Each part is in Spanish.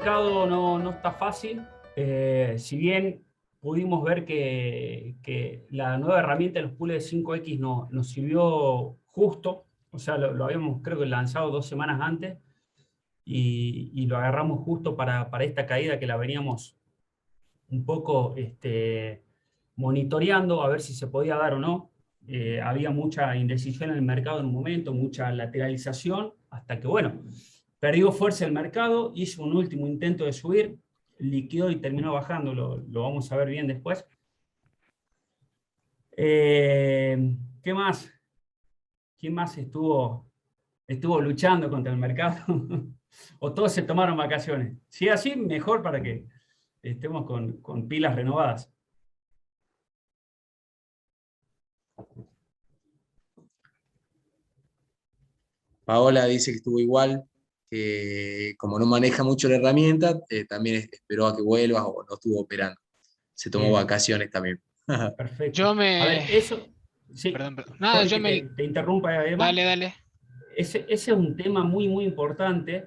mercado no está fácil. Si bien pudimos ver que la nueva herramienta de los pools de 5X nos sirvió justo, o sea, lo habíamos creo que lanzado 2 semanas antes y lo agarramos justo para esta caída que la veníamos un poco monitoreando a ver si se podía dar o no. Había mucha indecisión en el mercado en un momento, mucha lateralización, hasta que, bueno, perdió fuerza el mercado, hizo un último intento de subir, liquidó y terminó bajando, lo vamos a ver bien después. ¿Qué más? ¿Quién más estuvo luchando contra el mercado? ¿O todos se tomaron vacaciones? Si es así, mejor para que estemos con pilas renovadas. Paola dice que estuvo igual, que como no maneja mucho la herramienta, también esperó a que vuelvas o no estuvo operando. Se tomó Bien, vacaciones también. perfecto. Yo A ver, me... eso, sí, Perdón, perdón. Nada, sorry yo que me... te interrumpa, Emma. Dale, dale. Ese es un tema muy importante.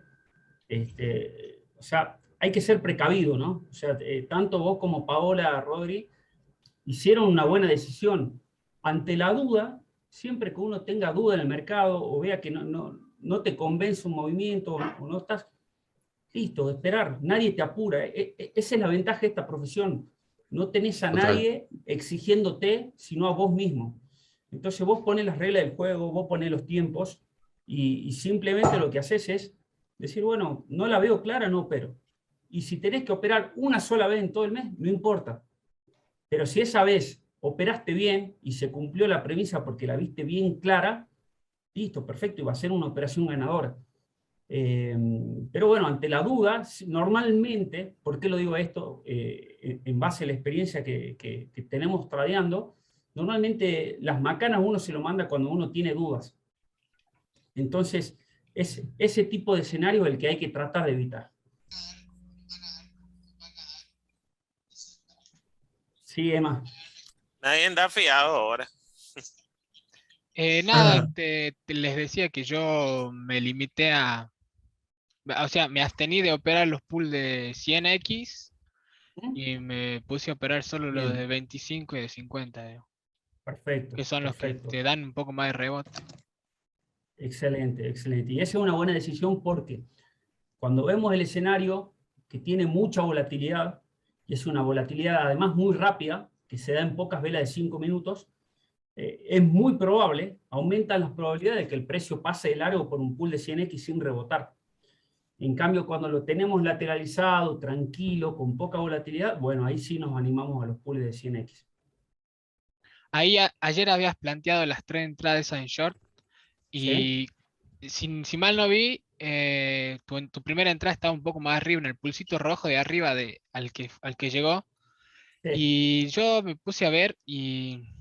O sea, hay que ser precavido, ¿no? O sea, tanto vos como Paola, Rodri, hicieron una buena decisión. Ante la duda, siempre que uno tenga duda en el mercado o vea que no te convence un movimiento o no estás listo, esperar, nadie te apura. Esa es la ventaja de esta profesión. No tenés a Total. nadie exigiéndote, sino a vos mismo. Entonces vos pones las reglas del juego, vos pones los tiempos y simplemente lo que haces es decir, bueno, no la veo clara, no opero. Y si tenés que operar una sola vez en todo el mes, no importa. Pero si esa vez operaste bien y se cumplió la premisa porque la viste bien clara, listo, perfecto, y va a ser una operación ganadora. Pero bueno, ante la duda, normalmente, ¿por qué lo digo esto? En base a la experiencia que tenemos tradeando, normalmente las macanas uno se lo manda cuando uno tiene dudas. Entonces, es ese tipo de escenario el que hay que tratar de evitar. Sí, Emma. Nadie anda fiado ahora. Nada, les decía que yo me limité a... O sea, me abstení de operar los pools de 100X y me puse a operar solo los de Bien, 25 y de 50, digo, perfecto, que son los que perfecto. te dan un poco más de rebote. Excelente, excelente. Y esa es una buena decisión porque cuando vemos el escenario que tiene mucha volatilidad, y es una volatilidad además muy rápida, que se da en pocas velas de 5 minutos, es muy probable, aumentan las probabilidades de que el precio pase de largo por un pool de 100X sin rebotar. En cambio, cuando lo tenemos lateralizado, tranquilo, con poca volatilidad, bueno, ahí sí nos animamos a los pools de 100X. Ahí ayer habías planteado las 3 entradas en short ¿Sí? y si mal no vi, tu primera entrada estaba un poco más arriba, en el pulsito rojo de arriba al que llegó. Sí. Y yo me puse a ver y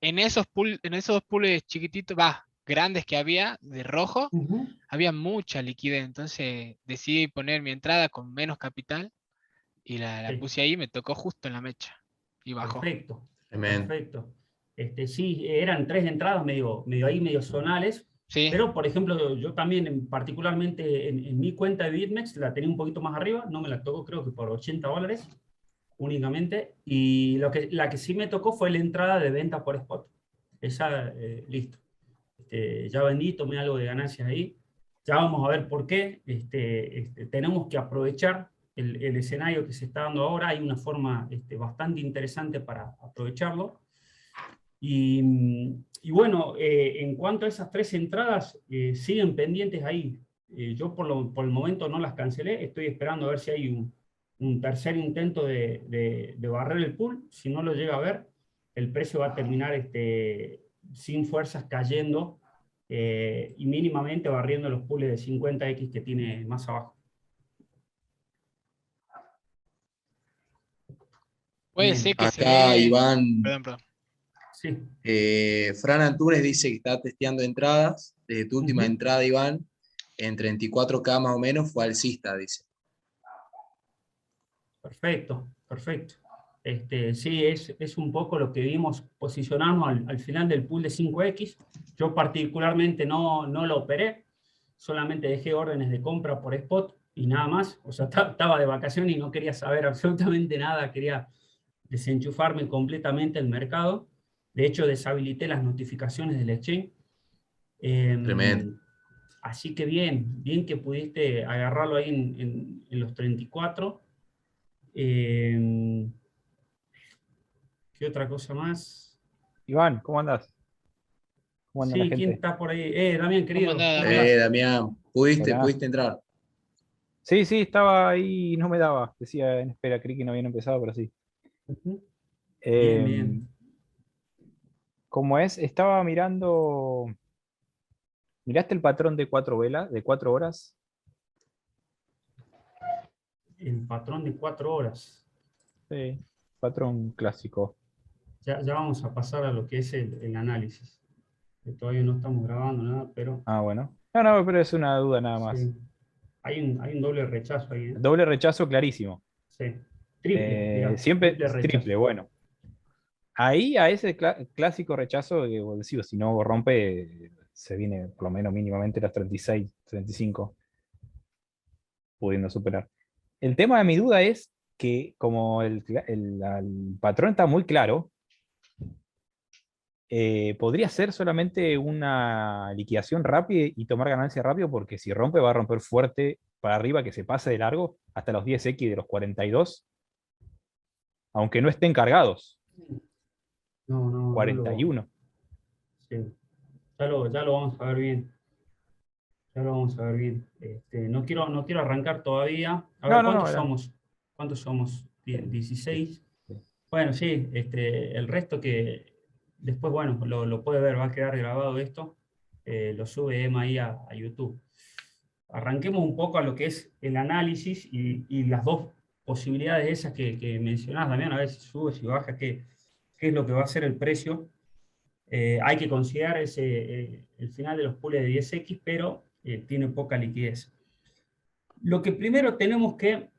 en esos pools chiquititos, grandes que había de rojo, Ujú. había mucha liquidez. Entonces decidí poner mi entrada con menos capital y la Sí. puse ahí, me tocó justo en la mecha y bajó. Perfecto, Tremendo. perfecto. Sí, eran 3 entradas medio zonales, Sí, pero por ejemplo, yo también particularmente en mi cuenta de BitMEX la tenía un poquito más arriba, no me la tocó creo que por $80 únicamente, y la que sí me tocó fue la entrada de venta por spot. Esa, listo. Ya vendí, tomé algo de ganancias ahí. Ya vamos a ver por qué. Tenemos que aprovechar el escenario que se está dando ahora. Hay una forma bastante interesante para aprovecharlo. Y bueno, en cuanto a esas 3 entradas, siguen pendientes ahí. Yo por el momento no las cancelé. Estoy esperando a ver si hay un tercer intento de barrer el pool. Si no lo llega a ver, el precio va a terminar sin fuerzas cayendo y mínimamente barriendo los pools de 50X que tiene más abajo. puede Bien, ser que se Acá dé. Iván, Perdón, perdón. sí. Fran Antunes dice que está testeando entradas. Desde tu última Ujú. entrada, Iván, en 34K más o menos, fue alcista, dice. Perfecto, perfecto. Sí, es un poco lo que vimos posicionarnos al final del pool de 5X. Yo particularmente no lo operé, solamente dejé órdenes de compra por spot y nada más. O sea, estaba de vacaciones y no quería saber absolutamente nada, quería desenchufarme completamente del mercado. De hecho, deshabilité las notificaciones del exchange. Tremendo. Así que bien que pudiste agarrarlo ahí en los 34. ¿Qué otra cosa más? Iván, ¿cómo andás? ¿Cómo anda la Sí, ¿quién gente? está por ahí? Damián, ¿Cómo querido, andás, ¿cómo Damián? andás? Damián, ¿pudiste Hola. entrar? Sí, sí, estaba ahí y no me daba. Decía en espera, creí que no habían empezado, pero sí. Ujú. Bien, Eh, bien. ¿Cómo es? Estaba mirando. ¿Miraste el patrón de 4 velas, de 4 horas? El patrón de 4 horas. Sí, patrón clásico. Ya vamos a pasar a lo que es el análisis. Que todavía no estamos grabando nada, pero Ah, bueno. No, no, pero es una duda nada más. sí. Hay un doble rechazo ahí, ¿eh? Doble rechazo clarísimo. Sí. Triple, mirá, Siempre triple rechazo. triple, bueno. Ahí a ese clásico rechazo, que vos decís, si no rompe, se viene por lo menos mínimamente las 36, 35, pudiendo superar. El tema de mi duda es que como el patrón está muy claro, podría ser solamente una liquidación rápida y tomar ganancia rápido, porque si rompe va a romper fuerte para arriba, que se pase de largo hasta los 10x de los 42, aunque no estén cargados, No lo. 41. Sí. Ya lo vamos a ver bien. Ya lo vamos a ver bien. No quiero arrancar todavía. A No, ver, no, no, ¿cuántos somos? ¿Cuántos somos? 16. Bueno, sí, el resto que después, bueno, lo puede ver, va a quedar grabado esto. Lo sube Emma ahí a YouTube. Arranquemos un poco a lo que es el análisis y las dos posibilidades esas que mencionás, Damián, a ver si sube, si baja, qué es lo que va a ser el precio. Hay que considerar el final de los pools de 10X, pero tiene poca liquidez. Lo que primero tenemos que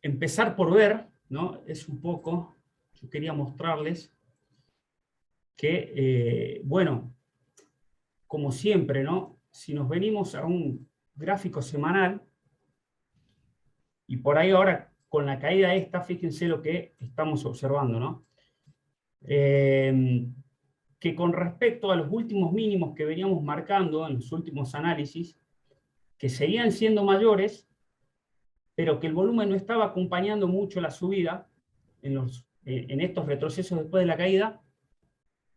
empezar por ver, ¿no? Es un poco, yo quería mostrarles que, bueno, como siempre, ¿no? Si nos venimos a un gráfico semanal, y por ahí ahora con la caída esta, fíjense lo que estamos observando, ¿no? Que con respecto a los últimos mínimos que veníamos marcando en los últimos análisis, que seguían siendo mayores, pero que el volumen no estaba acompañando mucho la subida en estos retrocesos después de la caída,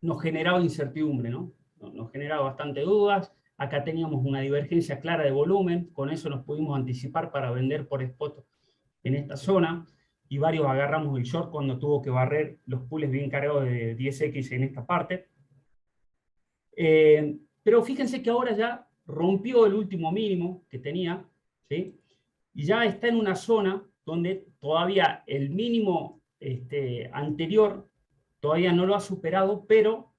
nos generaba incertidumbre, ¿no? Nos generaba bastante dudas. Acá teníamos una divergencia clara de volumen, con eso nos pudimos anticipar para vender por spot en esta zona, y varios agarramos el short cuando tuvo que barrer los pools bien cargados de 10X en esta parte. Pero fíjense que ahora ya rompió el último mínimo que tenía, ¿sí? Y ya está en una zona donde todavía el mínimo anterior todavía no lo ha superado, pero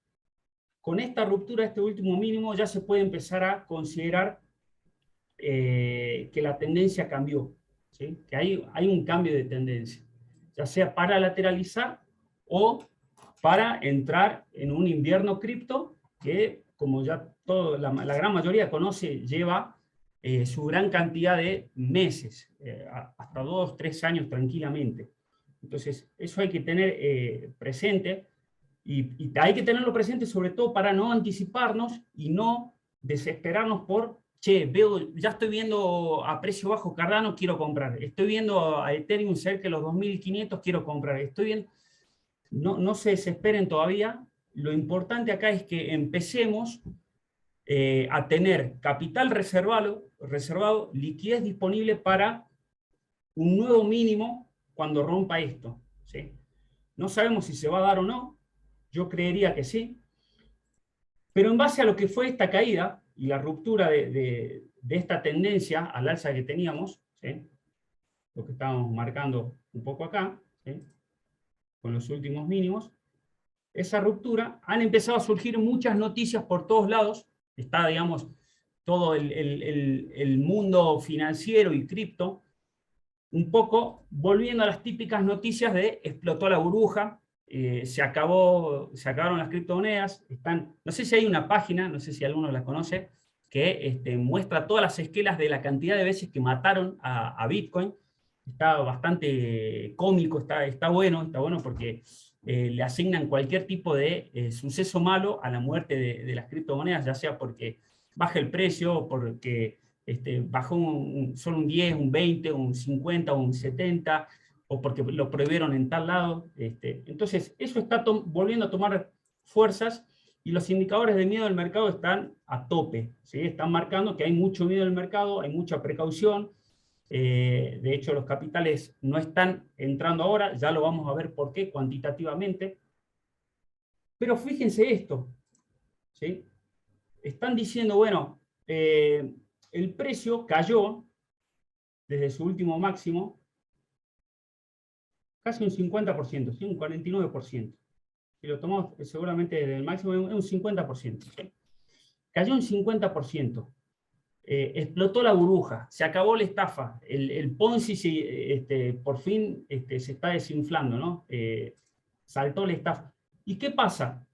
con esta ruptura de este último mínimo ya se puede empezar a considerar que la tendencia cambió, ¿sí? Que hay un cambio de tendencia, ya sea para lateralizar o para entrar en un invierno cripto que, como ya la gran mayoría conoce, lleva su gran cantidad de meses, hasta 2, 3 años tranquilamente. Entonces, eso hay que tener presente, y hay que tenerlo presente sobre todo para no anticiparnos y no desesperarnos por, che, ya estoy viendo a precio bajo Cardano, quiero comprar. Estoy viendo a Ethereum cerca de los 2.500, quiero comprar. Estoy viendo. No se desesperen todavía. Lo importante acá es que empecemos a tener capital reservado, liquidez disponible para un nuevo mínimo cuando rompa esto, ¿sí? No sabemos si se va a dar o no, yo creería que sí, pero en base a lo que fue esta caída y la ruptura de esta tendencia al alza que teníamos, ¿sí? Lo que estábamos marcando un poco acá, ¿sí? Con los últimos mínimos, esa ruptura, han empezado a surgir muchas noticias por todos lados. Está, digamos, todo el mundo financiero y cripto, un poco volviendo a las típicas noticias de explotó la burbuja, se acabaron las criptomonedas. No sé si hay una página, no sé si alguno la conoce, que muestra todas las esquelas de la cantidad de veces que mataron a Bitcoin. Está bastante cómico, está bueno porque le asignan cualquier tipo de suceso malo a la muerte de las criptomonedas, ya sea porque baja el precio, porque bajó solo un 10, un 20, un 50, un 70, o porque lo prohibieron en tal lado. Entonces, eso está volviendo a tomar fuerzas, y los indicadores de miedo del mercado están a tope, ¿sí? Están marcando que hay mucho miedo del mercado, hay mucha precaución. De hecho, los capitales no están entrando ahora, ya lo vamos a ver por qué cuantitativamente. Pero fíjense esto, ¿sí? Están diciendo, bueno, el precio cayó desde su último máximo casi un 50%, ¿sí? Un 49%. Si lo tomamos seguramente desde el máximo, es un 50%. ¿Sí? Cayó un 50%. Explotó la burbuja, se acabó la estafa, el Ponzi por fin se está desinflando, ¿no? Saltó la estafa. ¿Y qué pasa?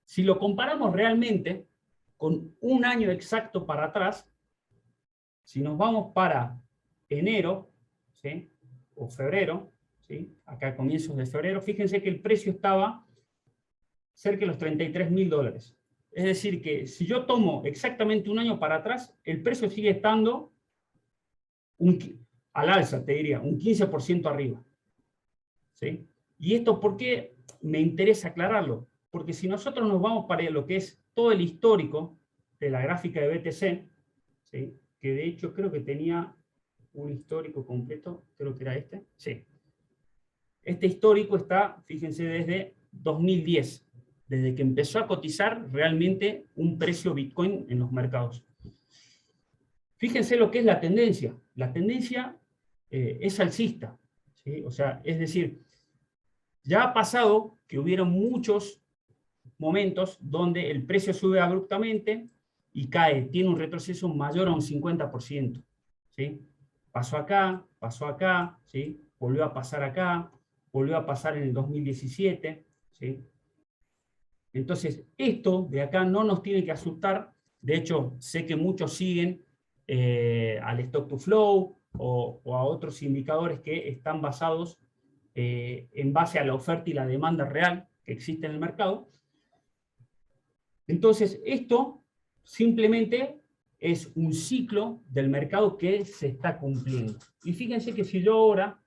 Si lo comparamos realmente con un año exacto para atrás, si nos vamos para enero, ¿sí? O febrero, ¿sí? Acá a comienzos de febrero, fíjense que el precio estaba cerca de los $33.000. Es decir, que si yo tomo exactamente un año para atrás, el precio sigue estando al alza, te diría, un 15% arriba. ¿Sí? ¿Y esto por qué me interesa aclararlo? Porque si nosotros nos vamos para lo que es todo el histórico de la gráfica de BTC, ¿sí? Que de hecho creo que tenía un histórico completo, creo que era este. Sí. Este histórico está, fíjense, desde 2010. Desde que empezó a cotizar realmente un precio Bitcoin en los mercados. Fíjense lo que es la tendencia. La tendencia es alcista, ¿sí? O sea, es decir, ya ha pasado que hubieron muchos momentos donde el precio sube abruptamente y cae, tiene un retroceso mayor a un 50%, ¿sí? Pasó acá, ¿sí? Volvió a pasar acá, volvió a pasar en el 2017, ¿sí? Entonces, esto de acá no nos tiene que asustar. De hecho, sé que muchos siguen al Stock to Flow o a otros indicadores que están basados en base a la oferta y la demanda real que existe en el mercado. Entonces, esto simplemente es un ciclo del mercado que se está cumpliendo. Y fíjense que si yo ahora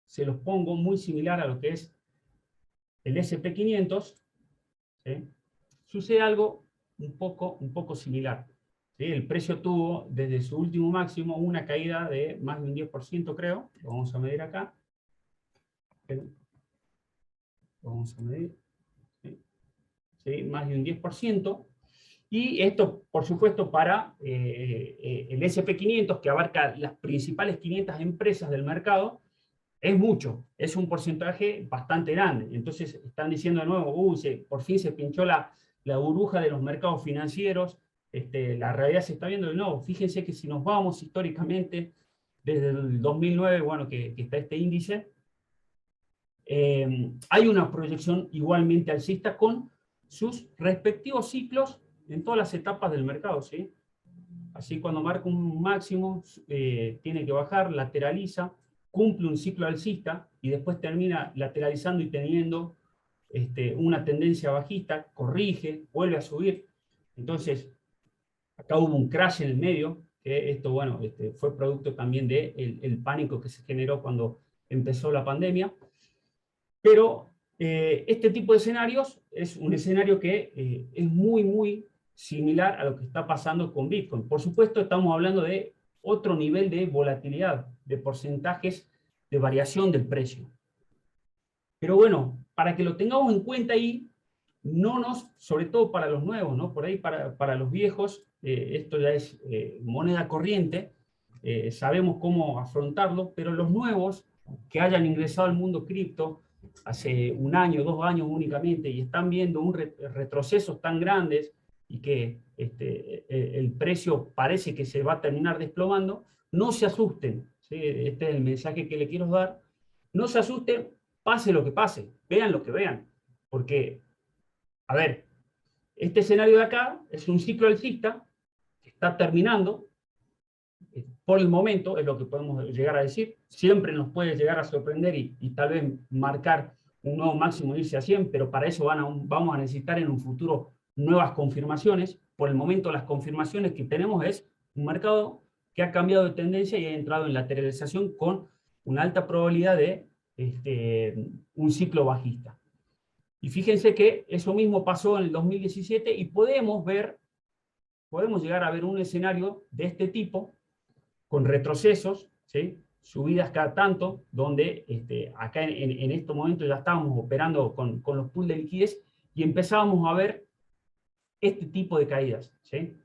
se los pongo muy similar a lo que es el S&P 500, ¿sí? Sucede algo un poco similar. ¿Sí? El precio tuvo desde su último máximo una caída de más de un 10%, creo. Lo vamos a medir acá. Lo vamos a medir. ¿Sí? ¿Sí? Más de un 10%. Y esto, por supuesto, para el S&P 500, que abarca las principales 500 empresas del mercado, es mucho, es un porcentaje bastante grande. Entonces están diciendo de nuevo, por fin se pinchó la burbuja de los mercados financieros, la realidad se está viendo de nuevo. Fíjense que si nos vamos históricamente, desde el 2009, bueno, que está este índice, hay una proyección igualmente alcista con sus respectivos ciclos en todas las etapas del mercado, ¿sí? Así cuando marca un máximo, tiene que bajar, lateraliza, cumple un ciclo alcista y después termina lateralizando y teniendo una tendencia bajista, corrige, vuelve a subir. Entonces, acá hubo un crash en el medio, que esto, bueno, fue producto también del pánico que se generó cuando empezó la pandemia. Pero este tipo de escenarios es un escenario que es muy similar a lo que está pasando con Bitcoin. Por supuesto, estamos hablando de otro nivel de volatilidad, de porcentajes de variación del precio. Pero bueno, para que lo tengamos en cuenta ahí, sobre todo para los nuevos, ¿no? Por ahí para los viejos, esto ya es moneda corriente, sabemos cómo afrontarlo, pero los nuevos que hayan ingresado al mundo cripto hace un año, 2 años únicamente, y están viendo retrocesos tan grandes y que el precio parece que se va a terminar desplomando, no se asusten, ¿sí? Este es el mensaje que le quiero dar. No se asusten, pase lo que pase, vean lo que vean, porque, a ver, este escenario de acá es un ciclo alcista, está terminando, por el momento, es lo que podemos llegar a decir. Siempre nos puede llegar a sorprender y tal vez marcar un nuevo máximo, irse a 100, pero para eso vamos a necesitar en un futuro nuevas confirmaciones. Por el momento, las confirmaciones que tenemos es un mercado que ha cambiado de tendencia y ha entrado en lateralización con una alta probabilidad de un ciclo bajista. Y fíjense que eso mismo pasó en el 2017 y podemos llegar a ver un escenario de este tipo, con retrocesos, ¿sí? Subidas cada tanto, donde acá en estos momentos ya estábamos operando con los pools de liquidez y empezábamos a ver este tipo de caídas, ¿sí?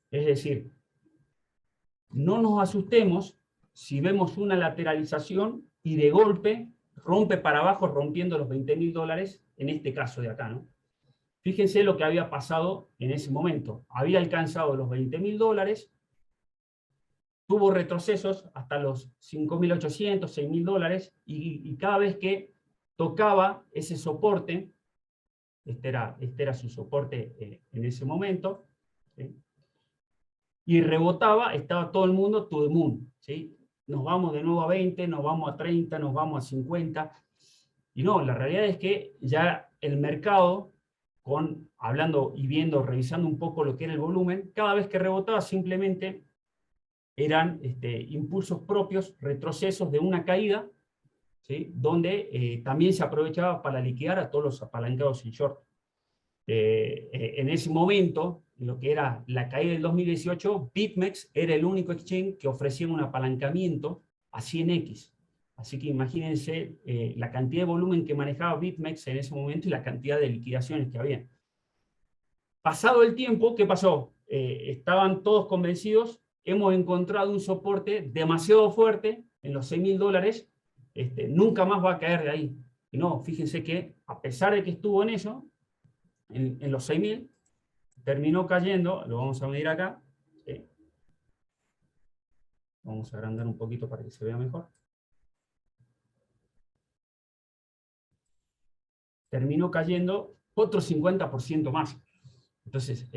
Es decir, no nos asustemos si vemos una lateralización y de golpe rompe para abajo rompiendo los $20.000 en este caso de acá, ¿no? Fíjense lo que había pasado en ese momento. Había alcanzado los $20.000, tuvo retrocesos hasta los $5.800, $6.000, y cada vez que tocaba ese soporte, este era su soporte en ese momento, ¿sí? Y rebotaba, estaba todo el mundo to the moon, ¿sí? Nos vamos de nuevo a 20, nos vamos a 30, nos vamos a 50, y no, la realidad es que ya el mercado, hablando y viendo, revisando un poco lo que era el volumen, cada vez que rebotaba simplemente eran impulsos propios, retrocesos de una caída, ¿sí? Donde también se aprovechaba para liquidar a todos los apalancados en short. En ese momento, lo que era la caída del 2018, BitMEX era el único exchange que ofrecía un apalancamiento a 100x. Así que imagínense la cantidad de volumen que manejaba BitMEX en ese momento y la cantidad de liquidaciones que había. Pasado el tiempo, ¿qué pasó? Estaban todos convencidos, hemos encontrado un soporte demasiado fuerte en los $6.000, nunca más va a caer de ahí. Y no, fíjense que a pesar de que estuvo en eso, en los 6.000, terminó cayendo, lo vamos a medir acá, ¿sí? Vamos a agrandar un poquito para que se vea mejor. Terminó cayendo otro 50% más. Entonces,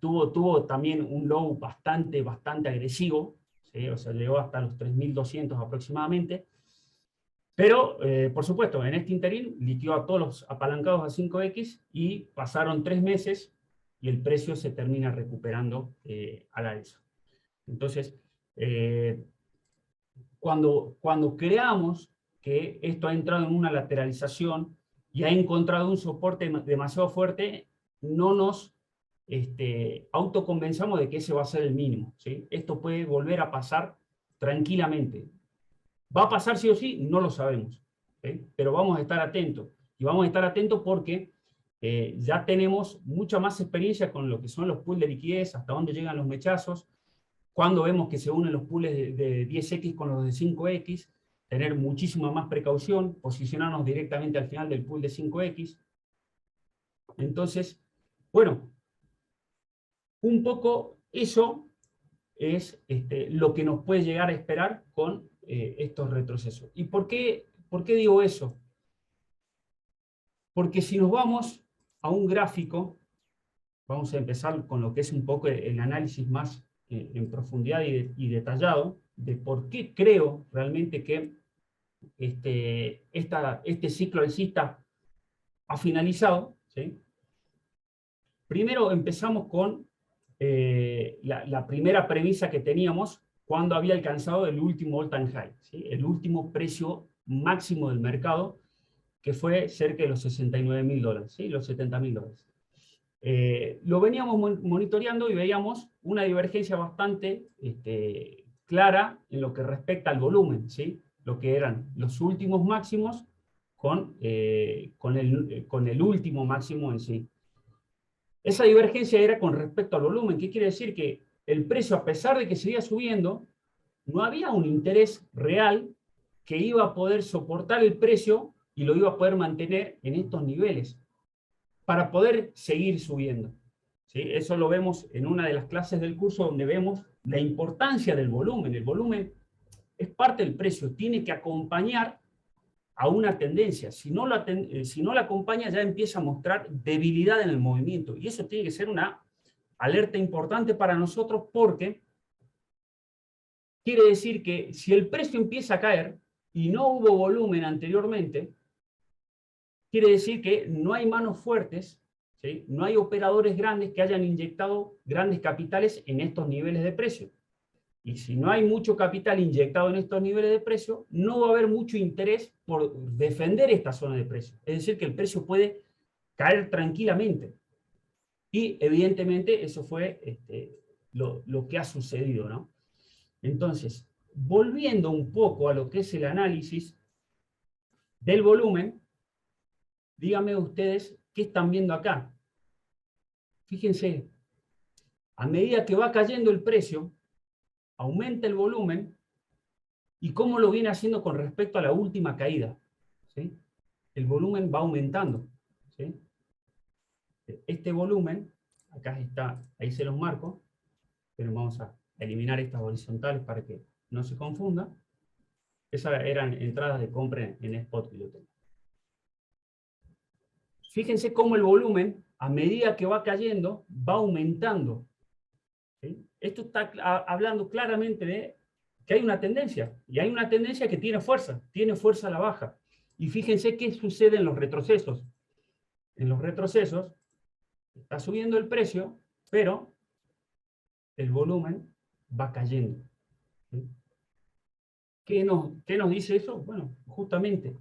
tuvo también un low bastante agresivo, ¿sí? O sea, llegó hasta los 3.200 aproximadamente. Pero, por supuesto, en este interín liquidó a todos los apalancados a 5x y pasaron 3 meses y el precio se termina recuperando al alza. Entonces, cuando creamos que esto ha entrado en una lateralización y ha encontrado un soporte demasiado fuerte, no nos autoconvenzamos de que ese va a ser el mínimo, ¿sí? Esto puede volver a pasar tranquilamente. ¿Va a pasar sí o sí? No lo sabemos, ¿sí? Pero vamos a estar atentos. Y vamos a estar atentos porque ya tenemos mucha más experiencia con lo que son los pools de liquidez, hasta dónde llegan los mechazos, cuando vemos que se unen los pools de 10x con los de 5x, tener muchísima más precaución, posicionarnos directamente al final del pool de 5x. Entonces, bueno, un poco eso es lo que nos puede llegar a esperar con estos retrocesos. ¿Y por qué digo eso? Porque si nos vamos a un gráfico, vamos a empezar con lo que es un poco el análisis más en profundidad y detallado, de por qué creo realmente que este ciclo alcista ha finalizado, ¿sí? Primero empezamos con la primera premisa que teníamos cuando había alcanzado el último all-time high, ¿sí? El último precio máximo del mercado, que fue cerca de los $69.000, ¿sí? Los $70.000. Lo veníamos monitoreando y veíamos una divergencia bastante clara en lo que respecta al volumen, ¿sí? Lo que eran los últimos máximos con el último máximo en sí. Esa divergencia era con respecto al volumen. ¿Qué quiere decir? Que el precio, a pesar de que seguía subiendo, no había un interés real que iba a poder soportar el precio y lo iba a poder mantener en estos niveles para poder seguir subiendo, ¿sí? Eso lo vemos en una de las clases del curso, donde vemos la importancia del volumen. El volumen es parte del precio, tiene que acompañar a una tendencia. Si no la acompaña, ya empieza a mostrar debilidad en el movimiento. Y eso tiene que ser una alerta importante para nosotros porque quiere decir que si el precio empieza a caer y no hubo volumen anteriormente, quiere decir que no hay manos fuertes, ¿sí? No hay operadores grandes que hayan inyectado grandes capitales en estos niveles de precio. Y si no hay mucho capital inyectado en estos niveles de precio, no va a haber mucho interés por defender esta zona de precio. Es decir, que el precio puede caer tranquilamente. Y evidentemente eso fue lo que ha sucedido, ¿no? Entonces, volviendo un poco a lo que es el análisis del volumen, díganme ustedes qué están viendo acá. Fíjense, a medida que va cayendo el precio, aumenta el volumen y cómo lo viene haciendo con respecto a la última caída, ¿sí? El volumen va aumentando, ¿sí? Este volumen, acá está, ahí se los marco, pero vamos a eliminar estas horizontales para que no se confunda. Esas eran entradas de compra en spot que yo tengo. Fíjense cómo el volumen, a medida que va cayendo, va aumentando, ¿sí? Esto está hablando claramente de que hay una tendencia, y hay una tendencia que tiene fuerza a la baja. Y fíjense qué sucede en los retrocesos. En los retrocesos está subiendo el precio, pero el volumen va cayendo, ¿sí? ¿Qué nos dice eso? Bueno, justamente,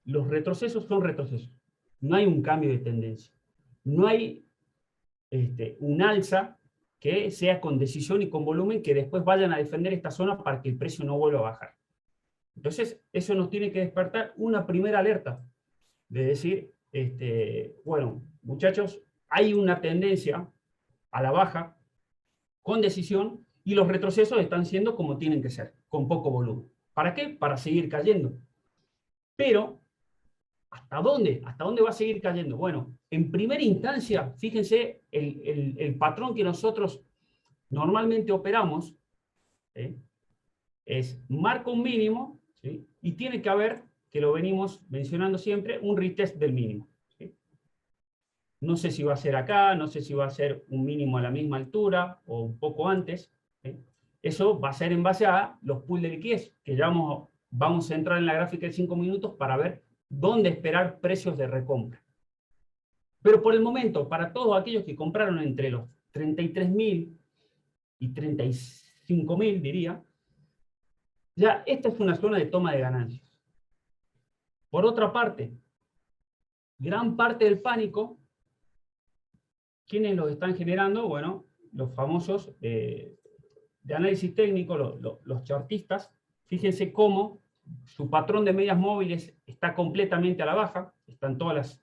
los retrocesos son retrocesos. No hay un cambio de tendencia. No hay un alza que sea con decisión y con volumen que después vayan a defender esta zona para que el precio no vuelva a bajar. Entonces, eso nos tiene que despertar una primera alerta de decir, bueno, muchachos, hay una tendencia a la baja con decisión y los retrocesos están siendo como tienen que ser, con poco volumen. ¿Para qué? Para seguir cayendo. Pero, ¿hasta dónde? ¿Hasta dónde va a seguir cayendo? Bueno, en primera instancia, fíjense el patrón que nosotros normalmente operamos, ¿sí? Es marca un mínimo, ¿sí? Y tiene que haber, que lo venimos mencionando siempre, un retest del mínimo, ¿sí? No sé si va a ser acá, no sé si va a ser un mínimo a la misma altura o un poco antes, ¿sí? Eso va a ser en base a los pools de liquidez, que ya vamos a entrar en la gráfica de 5 minutos para ver dónde esperar precios de recompra. Pero por el momento, para todos aquellos que compraron entre los 33.000 y 35.000, diría, ya esta es una zona de toma de ganancias. Por otra parte, gran parte del pánico, ¿quiénes lo están generando? Bueno, los famosos de análisis técnico, los chartistas. Fíjense cómo su patrón de medias móviles está completamente a la baja. Están todas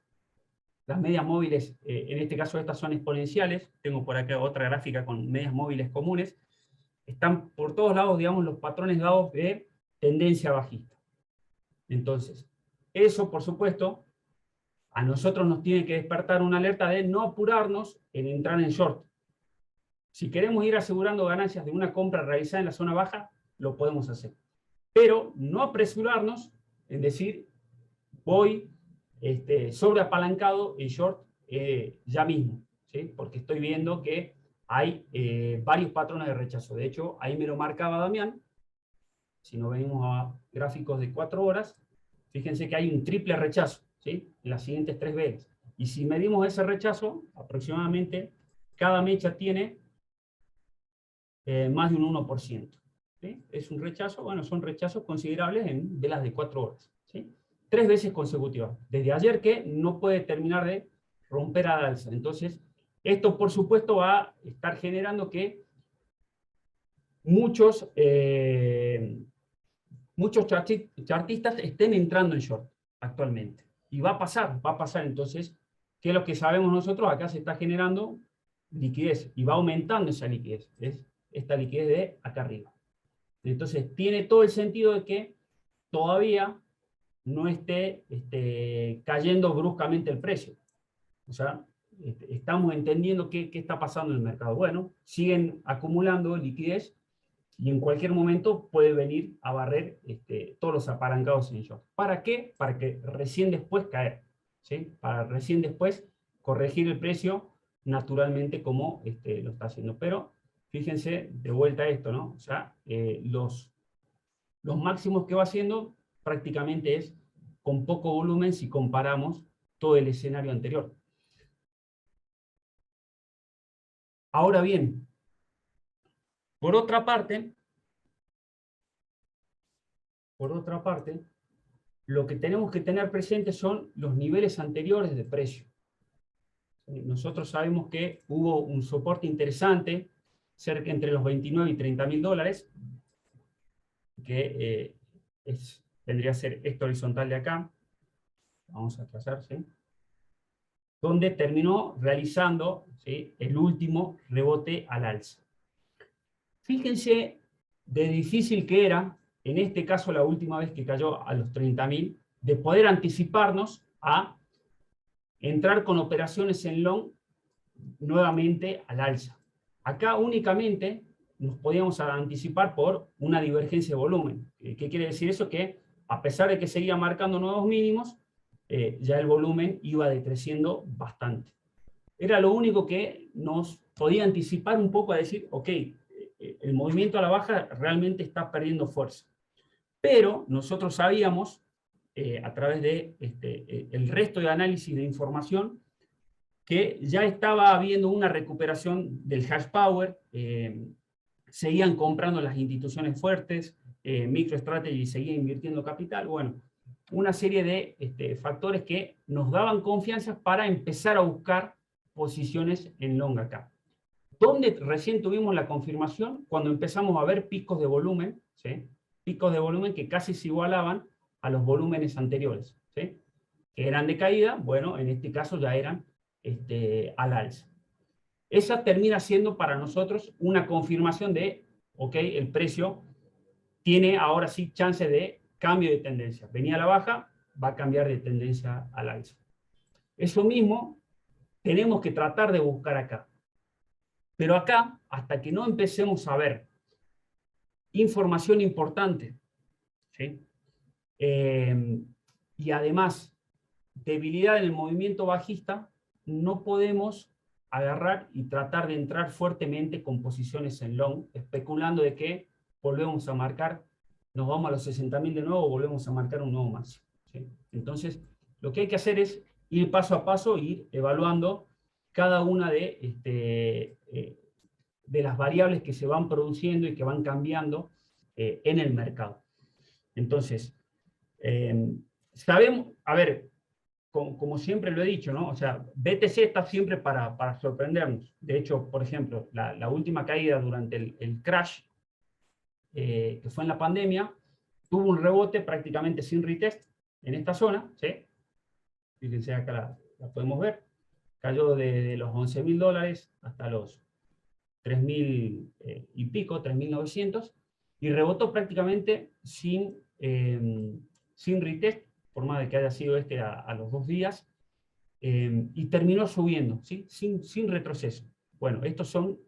las medias móviles, en este caso estas son exponenciales. Tengo por acá otra gráfica con medias móviles comunes. Están por todos lados, digamos, los patrones dados de tendencia bajista. Entonces, eso, por supuesto, a nosotros nos tiene que despertar una alerta de no apurarnos en entrar en short. Si queremos ir asegurando ganancias de una compra realizada en la zona baja, lo podemos hacer. Pero no apresurarnos en decir, voy sobreapalancado en short ya mismo, ¿sí? Porque estoy viendo que hay varios patrones de rechazo. De hecho, ahí me lo marcaba Damián. Si nos venimos a gráficos de 4 horas, fíjense que hay un triple rechazo, ¿sí? En las siguientes 3 velas. Y si medimos ese rechazo, aproximadamente cada mecha tiene más de un 1%. ¿Sí? Es un rechazo, bueno, son rechazos considerables en velas de 4 horas. ¿Sí? 3 veces consecutivas. Desde ayer que no puede terminar de romper al alza. Entonces, esto por supuesto va a estar generando que muchos chartistas estén entrando en short actualmente. Y va a pasar. Entonces, ¿qué es lo que sabemos nosotros? Acá se está generando liquidez y va aumentando esa liquidez. Es esta liquidez de acá arriba. Entonces, tiene todo el sentido de que todavía no esté cayendo bruscamente el precio. O sea, estamos entendiendo qué está pasando en el mercado. Bueno, siguen acumulando liquidez y en cualquier momento puede venir a barrer todos los apalancados en short. ¿Para qué? Para que recién después caer, ¿sí? Para recién después corregir el precio naturalmente como lo está haciendo. Pero fíjense, de vuelta a esto, ¿no? O sea, los máximos que va haciendo prácticamente es con poco volumen si comparamos todo el escenario anterior. Ahora bien, por otra parte, lo que tenemos que tener presente son los niveles anteriores de precio. Nosotros sabemos que hubo un soporte interesante, cerca entre los 29 y 30 mil dólares, que vendría a ser esta horizontal de acá. Vamos a trazar, ¿sí? Donde terminó realizando, ¿sí?, el último rebote al alza. Fíjense de difícil que era, en este caso la última vez que cayó a los 30.000, de poder anticiparnos a entrar con operaciones en long nuevamente al alza. Acá únicamente nos podíamos anticipar por una divergencia de volumen. ¿Qué quiere decir eso? Que a pesar de que seguía marcando nuevos mínimos, ya el volumen iba decreciendo bastante. Era lo único que nos podía anticipar un poco a decir, ok, el movimiento a la baja realmente está perdiendo fuerza. Pero nosotros sabíamos, a través de el resto de análisis de información, que ya estaba habiendo una recuperación del hash power, seguían comprando las instituciones fuertes, MicroStrategy seguía invirtiendo capital, bueno, una serie de factores que nos daban confianza para empezar a buscar posiciones en long acá. ¿Dónde recién tuvimos la confirmación? Cuando empezamos a ver picos de volumen, ¿sí? Picos de volumen que casi se igualaban a los volúmenes anteriores, ¿sí? Que eran de caída, bueno, en este caso ya eran al alza. Esa termina siendo para nosotros una confirmación de, ok, el precio tiene ahora sí chance de cambio de tendencia. Venía a la baja, va a cambiar de tendencia al alza. Eso mismo tenemos que tratar de buscar acá. Pero acá, hasta que no empecemos a ver información importante, ¿sí? Y además debilidad en el movimiento bajista, no podemos agarrar y tratar de entrar fuertemente con posiciones en long, especulando de que volvemos a marcar, nos vamos a los 60.000 de nuevo, volvemos a marcar un nuevo máximo, ¿sí? Entonces, lo que hay que hacer es ir paso a paso, ir evaluando cada una de las variables que se van produciendo y que van cambiando en el mercado. Entonces, sabemos, a ver, como siempre lo he dicho, ¿no? O sea, BTC está siempre para sorprendernos. De hecho, por ejemplo, la última caída durante el crash, que fue en la pandemia, tuvo un rebote prácticamente sin retest en esta zona, ¿sí? Fíjense acá la podemos ver. Cayó de los 11.000 dólares hasta los 3.000 y pico, 3.900, y rebotó prácticamente sin retest, por más de que haya sido a los 2 días, y terminó subiendo, ¿sí? sin retroceso. Bueno, estos son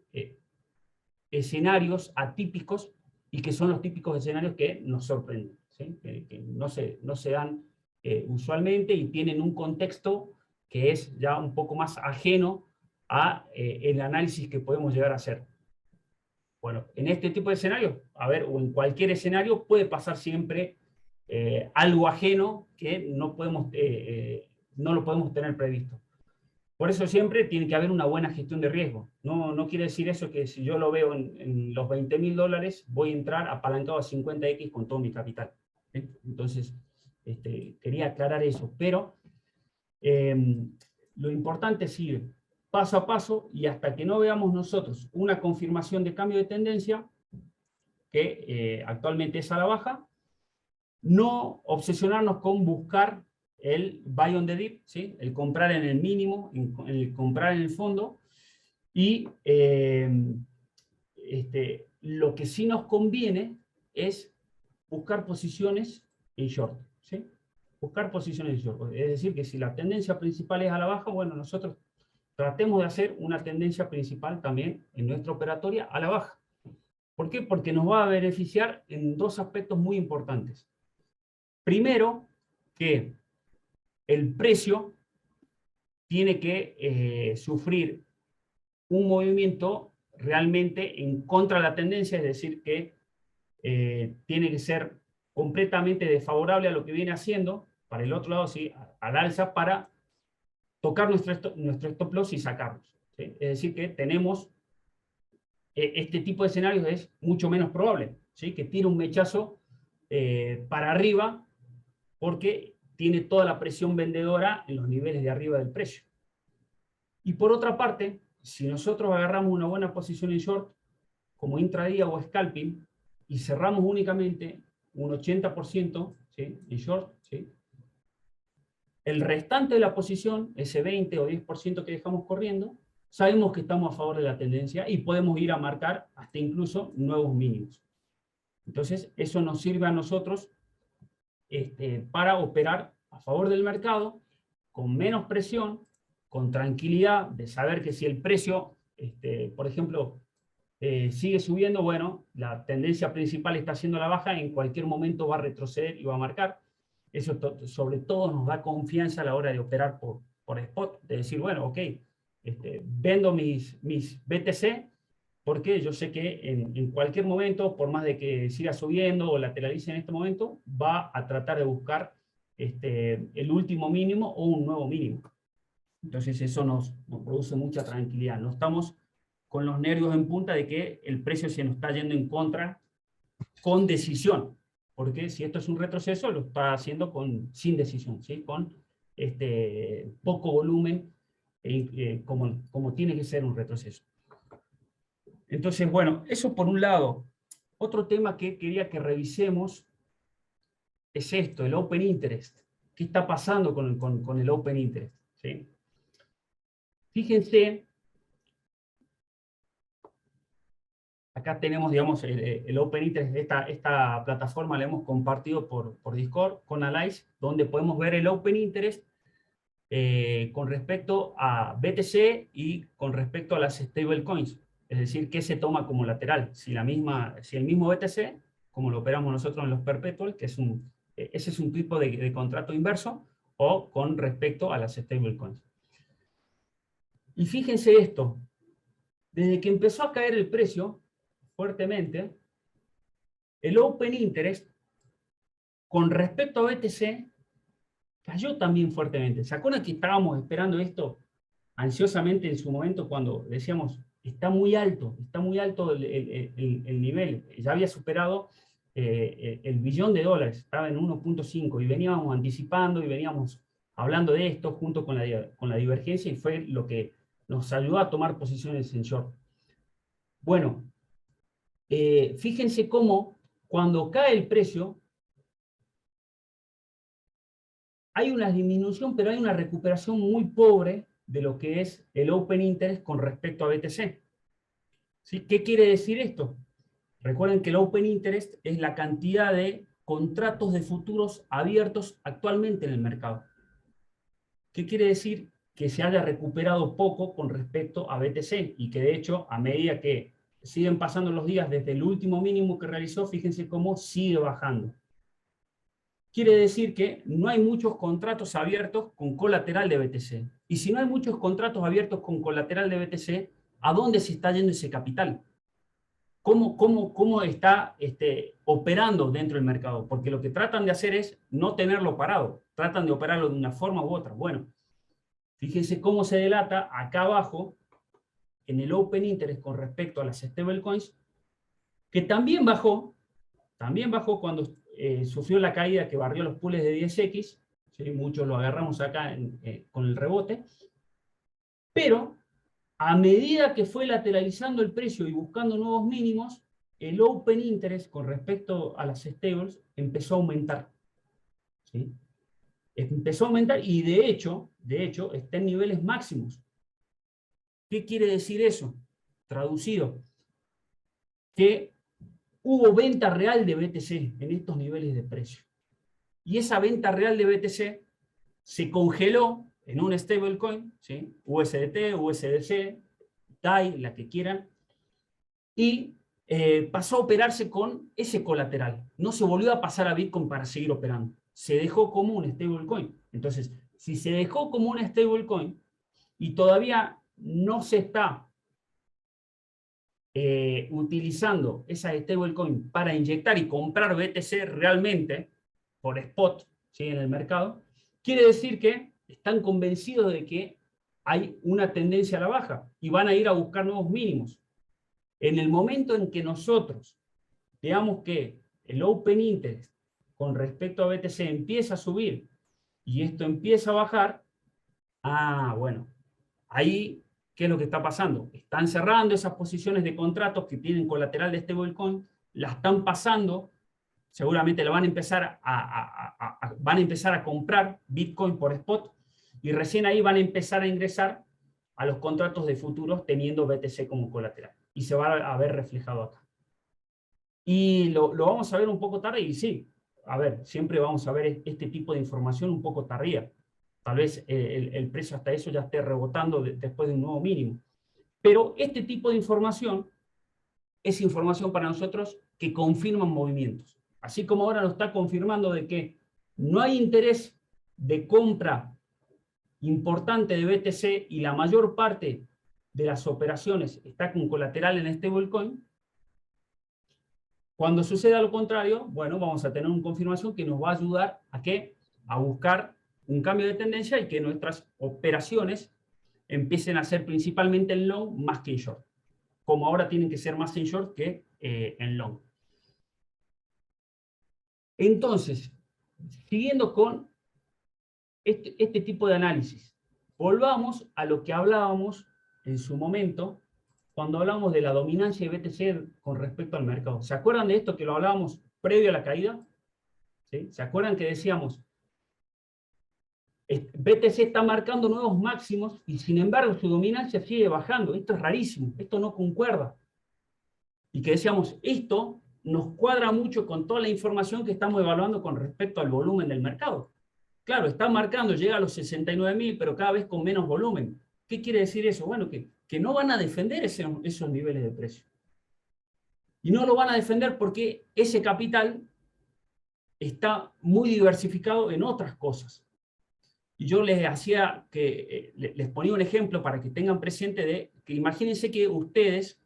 escenarios atípicos y que son los típicos escenarios que nos sorprenden, ¿sí? que no se dan usualmente y tienen un contexto que es ya un poco más ajeno a el análisis que podemos llegar a hacer. Bueno, en este tipo de escenarios, a ver, o en cualquier escenario, puede pasar siempre algo ajeno que no lo podemos tener previsto. Por eso siempre tiene que haber una buena gestión de riesgo. No quiere decir eso que si yo lo veo en los 20.000 dólares, voy a entrar apalancado a 50x con todo mi capital. ¿Sí? Entonces, quería aclarar eso. Pero lo importante es ir paso a paso y hasta que no veamos nosotros una confirmación de cambio de tendencia, que actualmente es a la baja, no obsesionarnos con buscar el buy on the dip, ¿sí? El comprar en el mínimo, el comprar en el fondo, y lo que sí nos conviene es buscar posiciones en short, ¿sí? Buscar posiciones en short. Es decir, que si la tendencia principal es a la baja, bueno, nosotros tratemos de hacer una tendencia principal también en nuestra operatoria a la baja. ¿Por qué? Porque nos va a beneficiar en 2 aspectos muy importantes. Primero, que el precio tiene que sufrir un movimiento realmente en contra de la tendencia, es decir, que tiene que ser completamente desfavorable a lo que viene haciendo, para el otro lado, sí, al alza, para tocar nuestro stop loss y sacarlos. ¿Sí? Es decir, que tenemos este tipo de escenarios es mucho menos probable, ¿sí? Que tire un mechazo para arriba porque tiene toda la presión vendedora en los niveles de arriba del precio. Y por otra parte, si nosotros agarramos una buena posición en short, como intradía o scalping, y cerramos únicamente un 80%, ¿sí? En short, ¿sí? El restante de la posición, ese 20 o 10% que dejamos corriendo, sabemos que estamos a favor de la tendencia y podemos ir a marcar hasta incluso nuevos mínimos. Entonces, eso nos sirve a nosotros para operar a favor del mercado, con menos presión, con tranquilidad de saber que si el precio, por ejemplo, sigue subiendo, bueno, la tendencia principal está haciendo la baja, en cualquier momento va a retroceder y va a marcar. Eso sobre todo nos da confianza a la hora de operar por spot, de decir, bueno, ok, vendo mis BTC, porque yo sé que en cualquier momento, por más de que siga subiendo o lateralice en este momento, va a tratar de buscar el último mínimo o un nuevo mínimo. Entonces eso nos produce mucha tranquilidad. No estamos con los nervios en punta de que el precio se nos está yendo en contra con decisión. Porque si esto es un retroceso, lo está haciendo sin decisión, ¿sí? Con poco volumen, como tiene que ser un retroceso. Entonces, bueno, eso por un lado. Otro tema que quería que revisemos es esto, el Open Interest. ¿Qué está pasando con el Open Interest? ¿Sí? Fíjense, acá tenemos, digamos, el Open Interest. Esta plataforma la hemos compartido por Discord con Alice, donde podemos ver el Open Interest con respecto a BTC y con respecto a las stablecoins. Es decir, ¿qué se toma como lateral? Si el mismo BTC, como lo operamos nosotros en los perpetual, que ese es un tipo de contrato inverso, o con respecto a las stablecoins. Y fíjense esto, desde que empezó a caer el precio fuertemente, el Open Interest con respecto a BTC cayó también fuertemente. ¿Se acuerdan que estábamos esperando esto ansiosamente en su momento cuando decíamos, está muy alto el nivel, ya había superado el billón de dólares, estaba en 1.5 y veníamos anticipando y veníamos hablando de esto junto con la divergencia y fue lo que nos ayudó a tomar posiciones en short. Bueno, fíjense cómo cuando cae el precio hay una disminución, pero hay una recuperación muy pobre de lo que es el Open Interest con respecto a BTC. ¿Sí? ¿Qué quiere decir esto? Recuerden que el Open Interest es la cantidad de contratos de futuros abiertos actualmente en el mercado. ¿Qué quiere decir? Que se haya recuperado poco con respecto a BTC y que de hecho, a medida que siguen pasando los días desde el último mínimo que realizó, fíjense cómo sigue bajando. Quiere decir que no hay muchos contratos abiertos con colateral de BTC. Y si no hay muchos contratos abiertos con colateral de BTC, ¿a dónde se está yendo ese capital? ¿Cómo está operando dentro del mercado? Porque lo que tratan de hacer es no tenerlo parado. Tratan de operarlo de una forma u otra. Bueno, fíjense cómo se delata acá abajo en el Open Interest con respecto a las stablecoins, que también bajó cuando sufrió la caída que barrió los pools de 10X, ¿sí? Muchos lo agarramos acá con el rebote, pero a medida que fue lateralizando el precio y buscando nuevos mínimos, el Open Interest con respecto a las stables empezó a aumentar. ¿Sí? Empezó a aumentar y de hecho está en niveles máximos. ¿Qué quiere decir eso? Traducido, que hubo venta real de BTC en estos niveles de precio. Y esa venta real de BTC se congeló en un stablecoin, ¿sí? USDT, USDC, DAI, la que quieran, y pasó a operarse con ese colateral. No se volvió a pasar a Bitcoin para seguir operando. Se dejó como un stablecoin. Entonces, si se dejó como un stablecoin y todavía no se está utilizando esas stablecoin para inyectar y comprar BTC realmente por spot, ¿sí? En el mercado, quiere decir que están convencidos de que hay una tendencia a la baja y van a ir a buscar nuevos mínimos. En el momento en que nosotros veamos que el Open Interest con respecto a BTC empieza a subir y esto empieza a bajar, bueno, ahí, ¿qué es lo que está pasando? Están cerrando esas posiciones de contratos que tienen colateral de stablecoin, la están pasando, seguramente la van a empezar van a empezar a comprar Bitcoin por spot y recién ahí van a empezar a ingresar a los contratos de futuros teniendo BTC como colateral. Y se va a ver reflejado acá. Y lo vamos a ver un poco tarde, y sí, a ver, siempre vamos a ver este tipo de información un poco tardía. Tal vez el precio hasta eso ya esté rebotando después de un nuevo mínimo. Pero este tipo de información es información para nosotros que confirman movimientos. Así como ahora nos está confirmando de que no hay interés de compra importante de BTC y la mayor parte de las operaciones está con colateral en stablecoin. Cuando suceda lo contrario, bueno, vamos a tener una confirmación que nos va a ayudar a buscar un cambio de tendencia y que nuestras operaciones empiecen a ser principalmente en long más que en short. Como ahora tienen que ser más en short que en long. Entonces, siguiendo con este tipo de análisis, volvamos a lo que hablábamos en su momento cuando hablamos de la dominancia de BTC con respecto al mercado. ¿Se acuerdan de esto que lo hablábamos previo a la caída? ¿Sí? ¿Se acuerdan que decíamos, BTC está marcando nuevos máximos y sin embargo su dominancia sigue bajando? Esto es rarísimo, esto no concuerda. Y que decíamos, esto nos cuadra mucho con toda la información que estamos evaluando con respecto al volumen del mercado. Claro, está marcando, llega a los 69.000, pero cada vez con menos volumen. ¿Qué quiere decir eso? Bueno, que no van a defender esos niveles de precio. Y no lo van a defender porque ese capital está muy diversificado en otras cosas. Y yo les ponía un ejemplo para que tengan presente de que imagínense que ustedes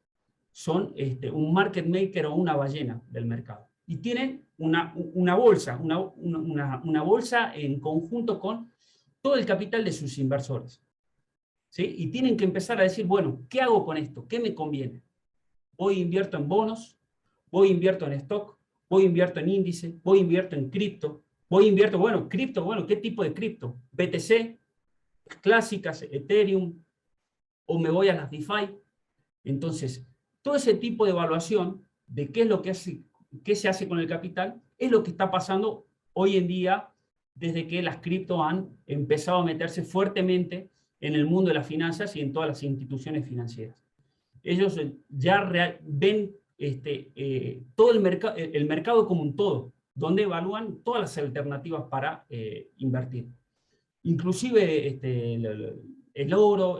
son un market maker o una ballena del mercado. Y tienen una bolsa, una bolsa en conjunto con todo el capital de sus inversores. ¿Sí? Y tienen que empezar a decir, bueno, ¿qué hago con esto? ¿Qué me conviene? Voy invierto en bonos, voy invierto en stock, voy invierto en índice, voy invierto en cripto, voy invierto, cripto, ¿qué tipo de cripto? BTC, clásicas, Ethereum, o me voy a las DeFi. Entonces, todo ese tipo de evaluación de qué es lo que qué se hace con el capital, es lo que está pasando hoy en día desde que las cripto han empezado a meterse fuertemente en el mundo de las finanzas y en todas las instituciones financieras. Ellos ya ven todo el mercado como un todo, donde evalúan todas las alternativas para invertir. Inclusive el oro,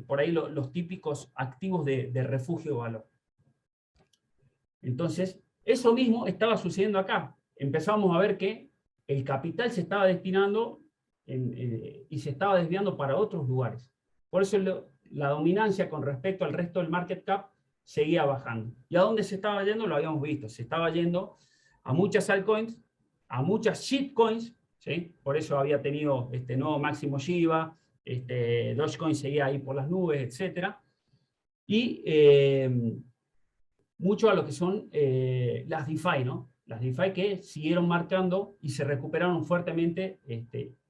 por ahí los típicos activos de refugio de valor. Entonces, eso mismo estaba sucediendo acá. Empezamos a ver que el capital se estaba destinando y se estaba desviando para otros lugares. Por eso la dominancia con respecto al resto del market cap seguía bajando. ¿Y a dónde se estaba yendo? Lo habíamos visto. Se estaba yendo a muchas altcoins, a muchas shitcoins, ¿sí? Por eso había tenido este nuevo máximo Shiba, Dogecoin seguía ahí por las nubes, etc. Y mucho a lo que son las DeFi, ¿no? Las DeFi que siguieron marcando y se recuperaron fuertemente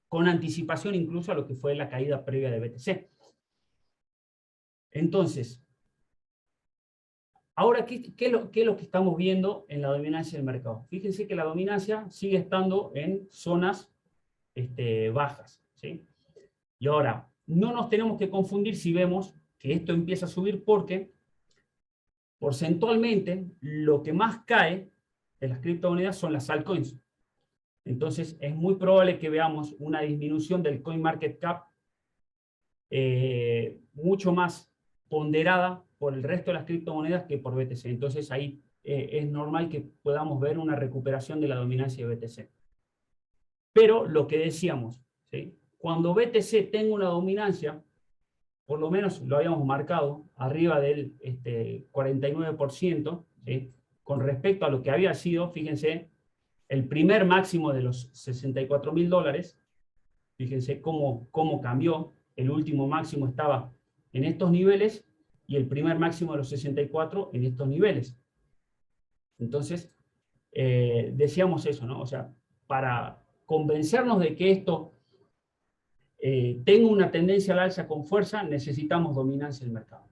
con anticipación incluso a lo que fue la caída previa de BTC. Entonces, ahora, ¿qué es lo que estamos viendo en la dominancia del mercado? Fíjense que la dominancia sigue estando en zonas bajas, ¿sí? Y ahora, no nos tenemos que confundir si vemos que esto empieza a subir porque porcentualmente lo que más cae de las criptomonedas son las altcoins. Entonces, es muy probable que veamos una disminución del CoinMarketCap mucho más ponderada por el resto de las criptomonedas que por BTC. Entonces, ahí es normal que podamos ver una recuperación de la dominancia de BTC. Pero lo que decíamos, ¿sí? Cuando BTC tenga una dominancia, por lo menos lo habíamos marcado, arriba del 49%, ¿sí? Con respecto a lo que había sido, fíjense, el primer máximo de los $64.000, fíjense cómo cambió, el último máximo estaba en estos niveles, y el primer máximo de los 64 en estos niveles. Entonces, decíamos eso, ¿no? O sea, para convencernos de que esto tenga una tendencia al alza con fuerza, necesitamos dominancia del mercado.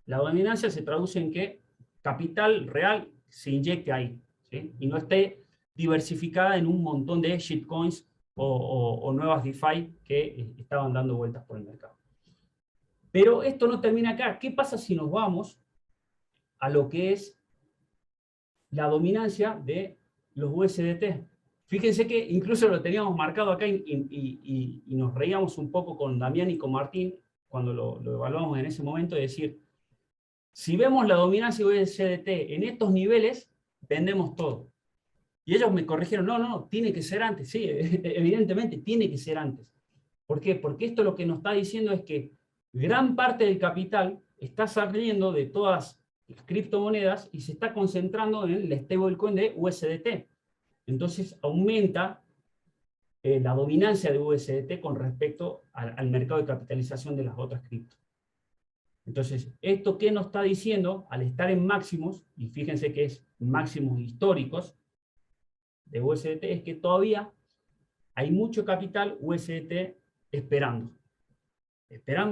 La dominancia se traduce en que capital real se inyecte ahí, ¿sí? Y no esté diversificada en un montón de shitcoins o nuevas DeFi que estaban dando vueltas por el mercado. Pero esto no termina acá. ¿Qué pasa si nos vamos a lo que es la dominancia de los USDT? Fíjense que incluso lo teníamos marcado acá y nos reíamos un poco con Damián y con Martín cuando lo evaluamos en ese momento, de decir, si vemos la dominancia de USDT en estos niveles, vendemos todo. Y ellos me corrigieron, no, tiene que ser antes. Sí, evidentemente tiene que ser antes. ¿Por qué? Porque esto lo que nos está diciendo es que gran parte del capital está saliendo de todas las criptomonedas y se está concentrando en el stablecoin de USDT. Entonces aumenta la dominancia de USDT con respecto al mercado de capitalización de las otras criptos. Entonces, ¿esto qué nos está diciendo? Al estar en máximos, y fíjense que es máximos históricos de USDT, es que todavía hay mucho capital USDT esperando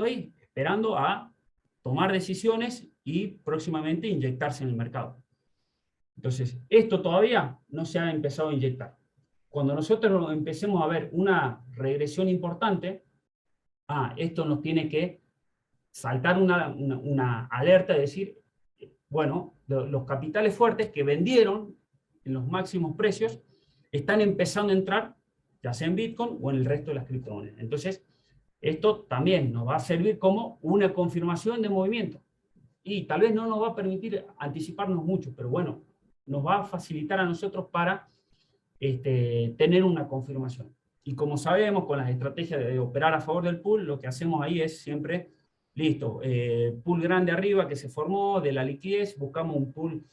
ahí, esperando a tomar decisiones y próximamente inyectarse en el mercado. Entonces, esto todavía no se ha empezado a inyectar. Cuando nosotros empecemos a ver una regresión importante, esto nos tiene que saltar una alerta de decir, bueno, los capitales fuertes que vendieron en los máximos precios están empezando a entrar, ya sea en Bitcoin o en el resto de las criptomonedas. Entonces, esto también nos va a servir como una confirmación de movimiento. Y tal vez no nos va a permitir anticiparnos mucho, pero bueno, nos va a facilitar a nosotros para tener una confirmación. Y como sabemos, con las estrategias de operar a favor del pool, lo que hacemos ahí es siempre, listo, pool grande arriba que se formó, de la liquidez, buscamos un pool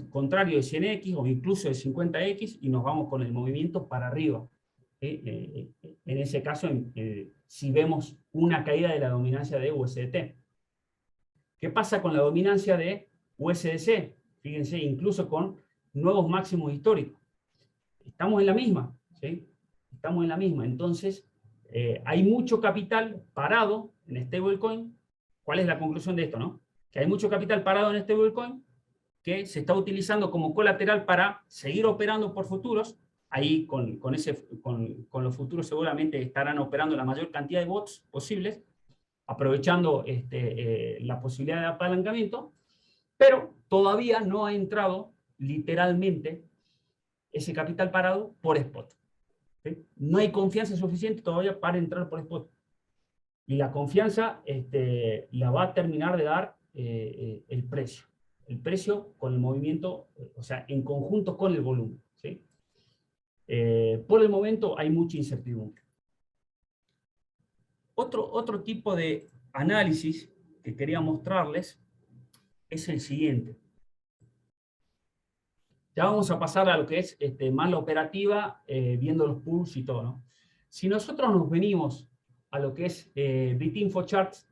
contrario de 100X o incluso de 50X y nos vamos con el movimiento para arriba. En ese caso, si vemos una caída de la dominancia de USDT. ¿Qué pasa con la dominancia de USDC? Fíjense, incluso con nuevos máximos históricos. Estamos en la misma, ¿sí? Estamos en la misma. Entonces, hay mucho capital parado en stablecoin. ¿Cuál es la conclusión de esto, no? Que hay mucho capital parado en stablecoin que se está utilizando como colateral para seguir operando por futuros. Ahí con los futuros seguramente estarán operando la mayor cantidad de bots posibles, aprovechando la posibilidad de apalancamiento, pero todavía no ha entrado literalmente ese capital parado por spot. ¿Sí? No hay confianza suficiente todavía para entrar por spot. Y la confianza la va a terminar de dar el precio. El precio con el movimiento, o sea, en conjunto con el volumen. ¿Sí? Por el momento hay mucha incertidumbre. Otro tipo de análisis que quería mostrarles es el siguiente. Ya vamos a pasar a lo que es más la operativa, viendo los pools y todo, ¿no? Si nosotros nos venimos a lo que es BitInfoCharts,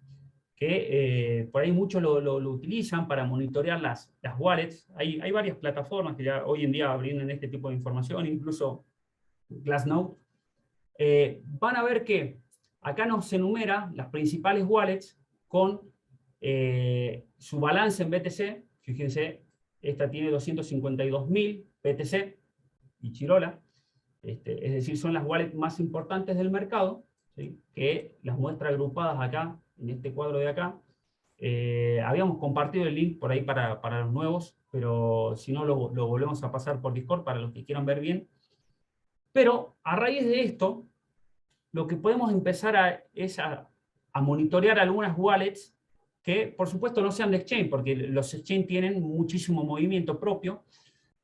que por ahí muchos lo utilizan para monitorear las wallets. Hay varias plataformas que ya hoy en día brindan este tipo de información, incluso Glassnode. Van a ver que acá nos enumera las principales wallets con su balance en BTC. Fíjense, esta tiene 252.000 BTC y Chirola. Es decir, son las wallets más importantes del mercado, ¿sí? Que las muestra agrupadas acá, en este cuadro de acá. Habíamos compartido el link por ahí para los nuevos, pero si no lo volvemos a pasar por Discord para los que quieran ver bien. Pero a raíz de esto, lo que podemos empezar es a monitorear algunas wallets que, por supuesto, no sean de exchange, porque los exchange tienen muchísimo movimiento propio.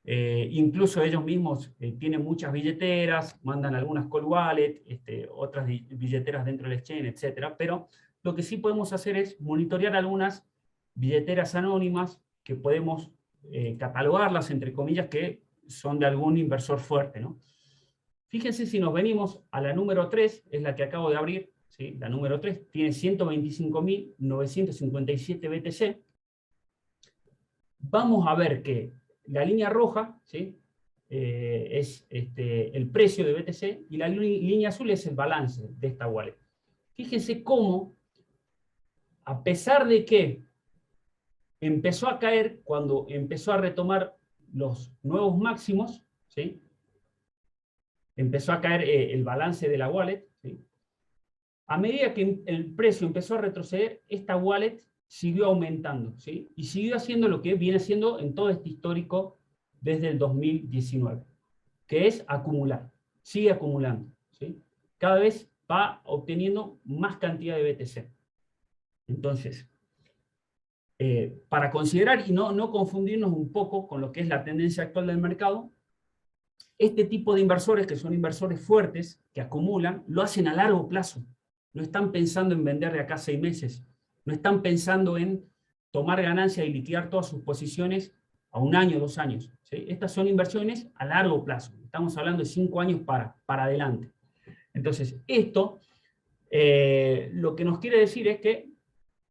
Incluso ellos mismos tienen muchas billeteras, mandan algunas cold wallet, otras billeteras dentro del exchange, etc. Pero lo que sí podemos hacer es monitorear algunas billeteras anónimas que podemos catalogarlas, entre comillas, que son de algún inversor fuerte, ¿no? Fíjense si nos venimos a la número 3, es la que acabo de abrir, ¿sí? La número 3 tiene 125.957 BTC. Vamos a ver que la línea roja, ¿sí? Es el precio de BTC y la línea azul es el balance de esta wallet. Fíjense cómo, a pesar de que empezó a caer cuando empezó a retomar los nuevos máximos, ¿sí? Empezó a caer el balance de la wallet, ¿sí? A medida que el precio empezó a retroceder, esta wallet siguió aumentando, ¿sí? Y siguió haciendo lo que viene haciendo en todo este histórico desde el 2019, que es acumular, sigue acumulando, ¿sí? Cada vez va obteniendo más cantidad de BTC. Entonces, para considerar y no confundirnos un poco con lo que es la tendencia actual del mercado, este tipo de inversores, que son inversores fuertes, que acumulan, lo hacen a largo plazo. No están pensando en vender de acá a 6 meses. No están pensando en tomar ganancias y liquidar todas sus posiciones a 1 año, 2 años, ¿sí? Estas son inversiones a largo plazo. Estamos hablando de 5 años para adelante. Entonces, esto lo que nos quiere decir es que,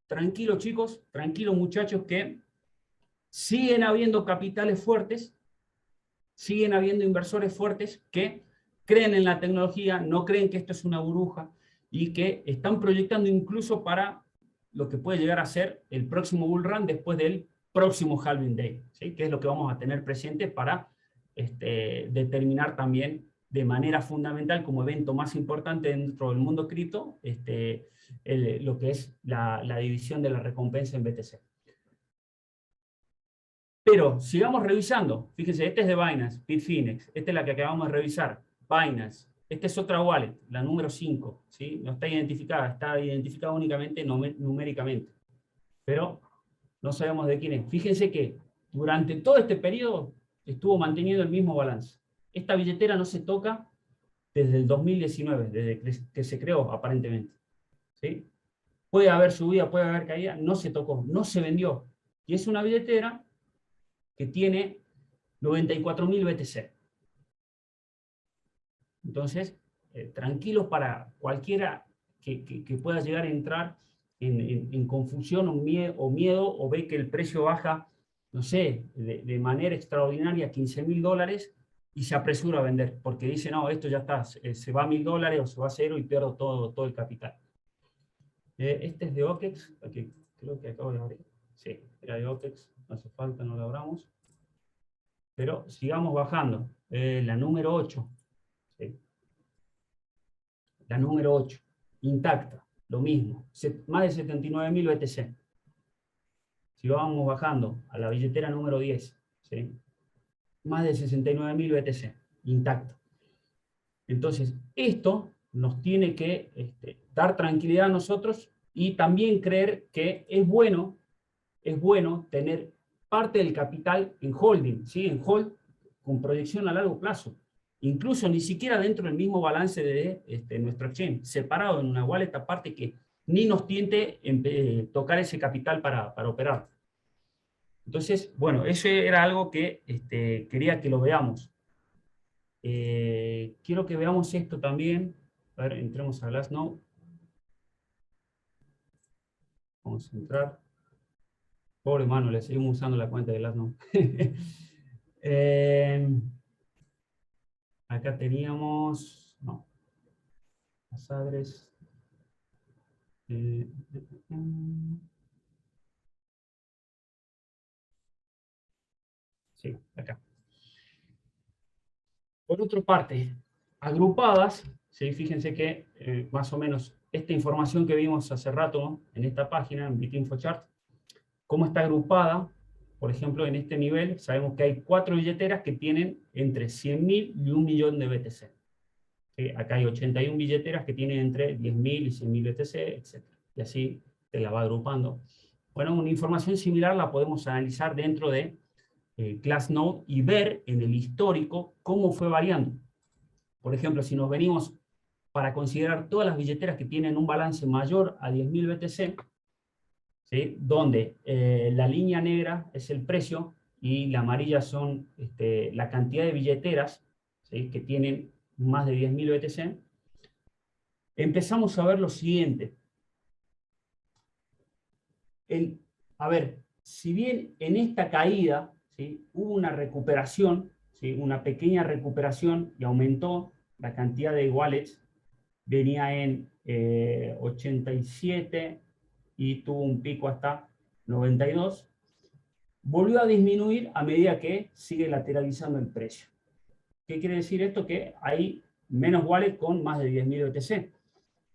tranquilos chicos, tranquilos muchachos, que siguen habiendo capitales fuertes, siguen habiendo inversores fuertes que creen en la tecnología, no creen que esto es una burbuja y que están proyectando incluso para lo que puede llegar a ser el próximo bull run después del próximo halving day, ¿sí? Que es lo que vamos a tener presente para determinar también de manera fundamental como evento más importante dentro del mundo cripto lo que es la división de la recompensa en BTC. Pero sigamos revisando. Fíjense, este es de Binance, Bitfinex. Esta es la que acabamos de revisar, Binance. Esta es otra wallet, la número 5. ¿Sí? No está identificada únicamente numéricamente. Pero no sabemos de quién es. Fíjense que durante todo este periodo estuvo manteniendo el mismo balance. Esta billetera no se toca desde el 2019, desde que se creó aparentemente. ¿Sí? Puede haber subida, puede haber caída, no se tocó, no se vendió. Y es una billetera que tiene 94.000 BTC. Entonces, tranquilos para cualquiera que pueda llegar a entrar en confusión o miedo o ve que el precio baja, no sé, de manera extraordinaria a $15.000 y se apresura a vender, porque dice, no, esto ya está, se va a $1.000 o se va a 0 y pierdo todo el capital. Este es de OKEX, que creo que acabo de abrir. Sí, era de OKEX, no hace falta, no lo abramos. Pero sigamos bajando. La número 8. ¿Sí? La número 8. Intacta. Lo mismo. Más de 79.000 BTC. Si vamos bajando a la billetera número 10. ¿Sí? Más de 69.000 BTC. Intacta. Entonces, esto nos tiene que dar tranquilidad a nosotros y también creer que es bueno tener parte del capital en holding, ¿sí? En hold con proyección a largo plazo. Incluso ni siquiera dentro del mismo balance de nuestro exchange, separado en una wallet aparte que ni nos tiente tocar ese capital para operar. Entonces, bueno, eso era algo que quería que lo veamos. Quiero que veamos esto también. A ver, entremos a Glassnode. Vamos a entrar. Pobre mano, le seguimos usando la cuenta de Glassnode. Acá teníamos, no, las adres. Sí, acá. Por otra parte, agrupadas, ¿sí? Fíjense que más o menos esta información que vimos hace rato, ¿no? En esta página, en BitInfoChart, cómo está agrupada. Por ejemplo, en este nivel sabemos que hay 4 billeteras que tienen entre 100.000 y 1 millón de BTC. ¿Sí? Acá hay 81 billeteras que tienen entre 10.000 y 100.000 BTC, etc. Y así se la va agrupando. Bueno, una información similar la podemos analizar dentro de Glassnode y ver en el histórico cómo fue variando. Por ejemplo, si nos venimos para considerar todas las billeteras que tienen un balance mayor a 10.000 BTC, ¿sí? Donde la línea negra es el precio y la amarilla son la cantidad de billeteras, ¿sí? Que tienen más de 10.000 BTC, empezamos a ver lo siguiente. A ver, si bien en esta caída, ¿sí? Hubo una recuperación, ¿sí? Una pequeña recuperación y aumentó la cantidad de wallets, venía en 87 y tuvo un pico hasta 92, volvió a disminuir a medida que sigue lateralizando el precio. ¿Qué quiere decir esto? Que hay menos wallets con más de 10.000 BTC.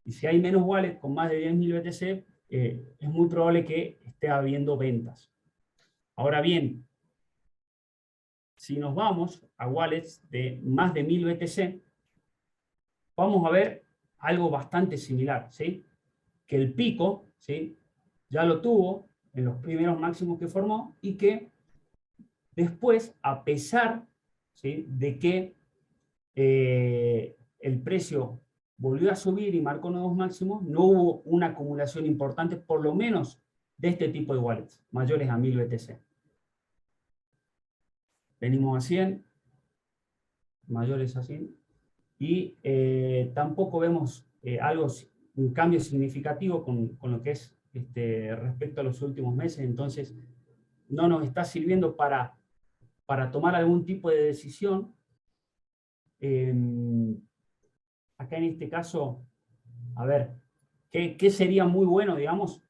Y si hay menos wallets con más de 10.000 BTC, es muy probable que esté habiendo ventas. Ahora bien, si nos vamos a wallets de más de 1.000 BTC, vamos a ver algo bastante similar, ¿sí? Que el pico, ¿sí? Ya lo tuvo en los primeros máximos que formó y que después, a pesar, ¿sí? De que el precio volvió a subir y marcó nuevos máximos, no hubo una acumulación importante, por lo menos de este tipo de wallets, mayores a 1.000 BTC. Venimos a 100, mayores a 100, y tampoco vemos un cambio significativo con lo que es respecto a los últimos meses, entonces no nos está sirviendo para tomar algún tipo de decisión. Acá en este caso, a ver, ¿qué sería muy bueno, digamos?